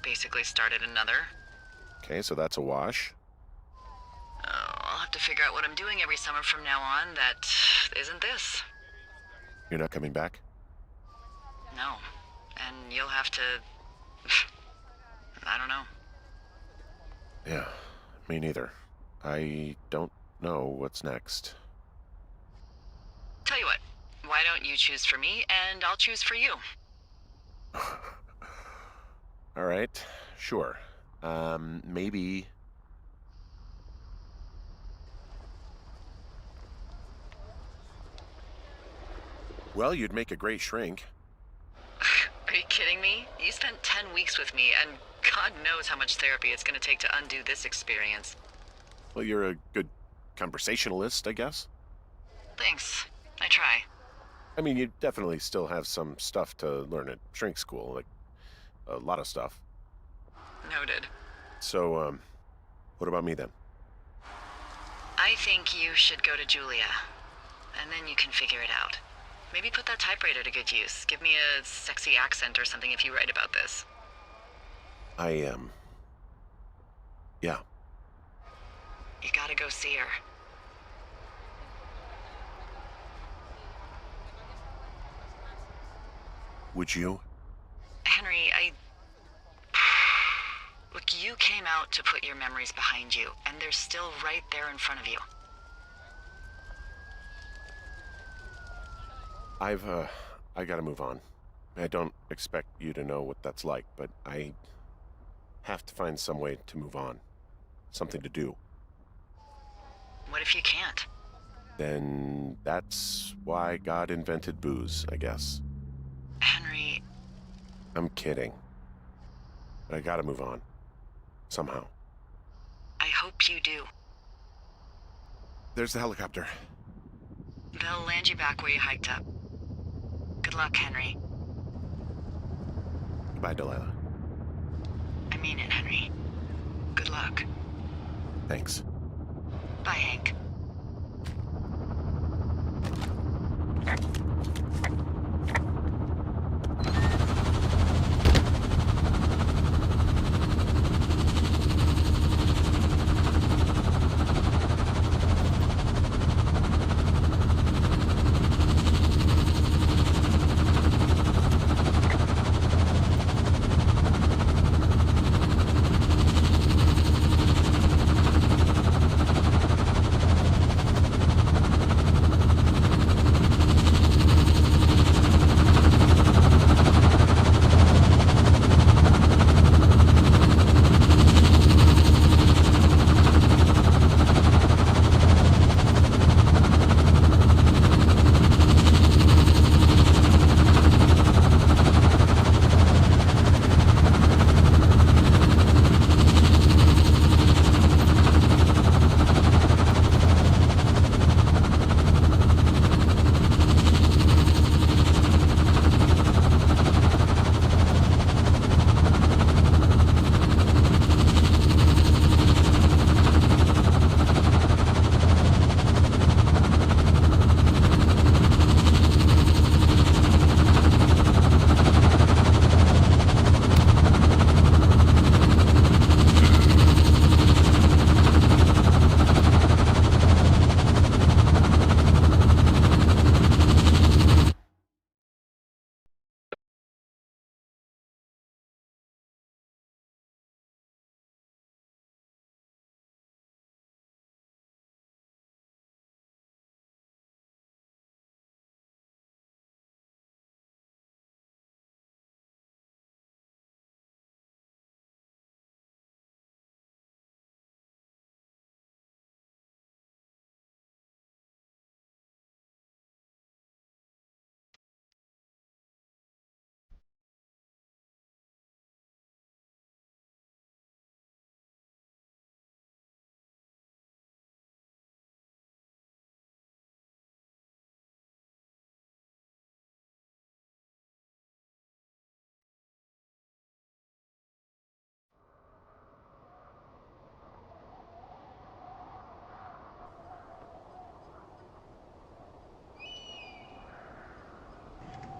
Basically started another. Okay, so that's a wash. I'll have to figure out what I'm doing every summer from now on that isn't this. You're not coming back? No. And you'll have to... I don't know. Yeah, me neither. I don't know what's next. Tell you what, why don't you choose for me and I'll choose for you? All right, sure. Maybe... Well, you'd make a great shrink. Are you kidding me? You spent 10 weeks with me, and God knows how much therapy it's going to take to undo this experience. Well, you're a good conversationalist, I guess. Thanks. I try. I mean, you definitely still have some stuff to learn at shrink school, like a lot of stuff. Noted. So, what about me then? I think you should go to Julia, and then you can figure it out. Maybe put that typewriter to good use. Give me a sexy accent or something if you write about this. Yeah. You gotta go see her. Would you? Henry, Look, you came out to put your memories behind you, and they're still right there in front of you. I gotta move on. I don't expect you to know what that's like, but I have to find some way to move on. Something to do. What if you can't? Then that's why God invented booze, I guess. Henry, I'm kidding. But I gotta move on. Somehow. I hope you do. There's the helicopter. They'll land you back where you hiked up. Good luck, Henry. Goodbye, Delilah. I mean it, Henry. Good luck. Thanks. Bye, Hank.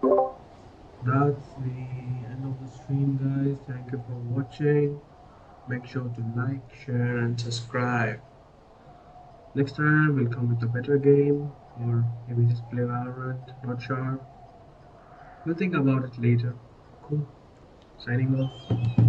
That's the end of the stream, guys. Thank you for watching. Make sure to like, share, and subscribe. Next time we'll come with a better game, or maybe just play Valorant. Not sure. We'll think about it later. Cool. Signing off.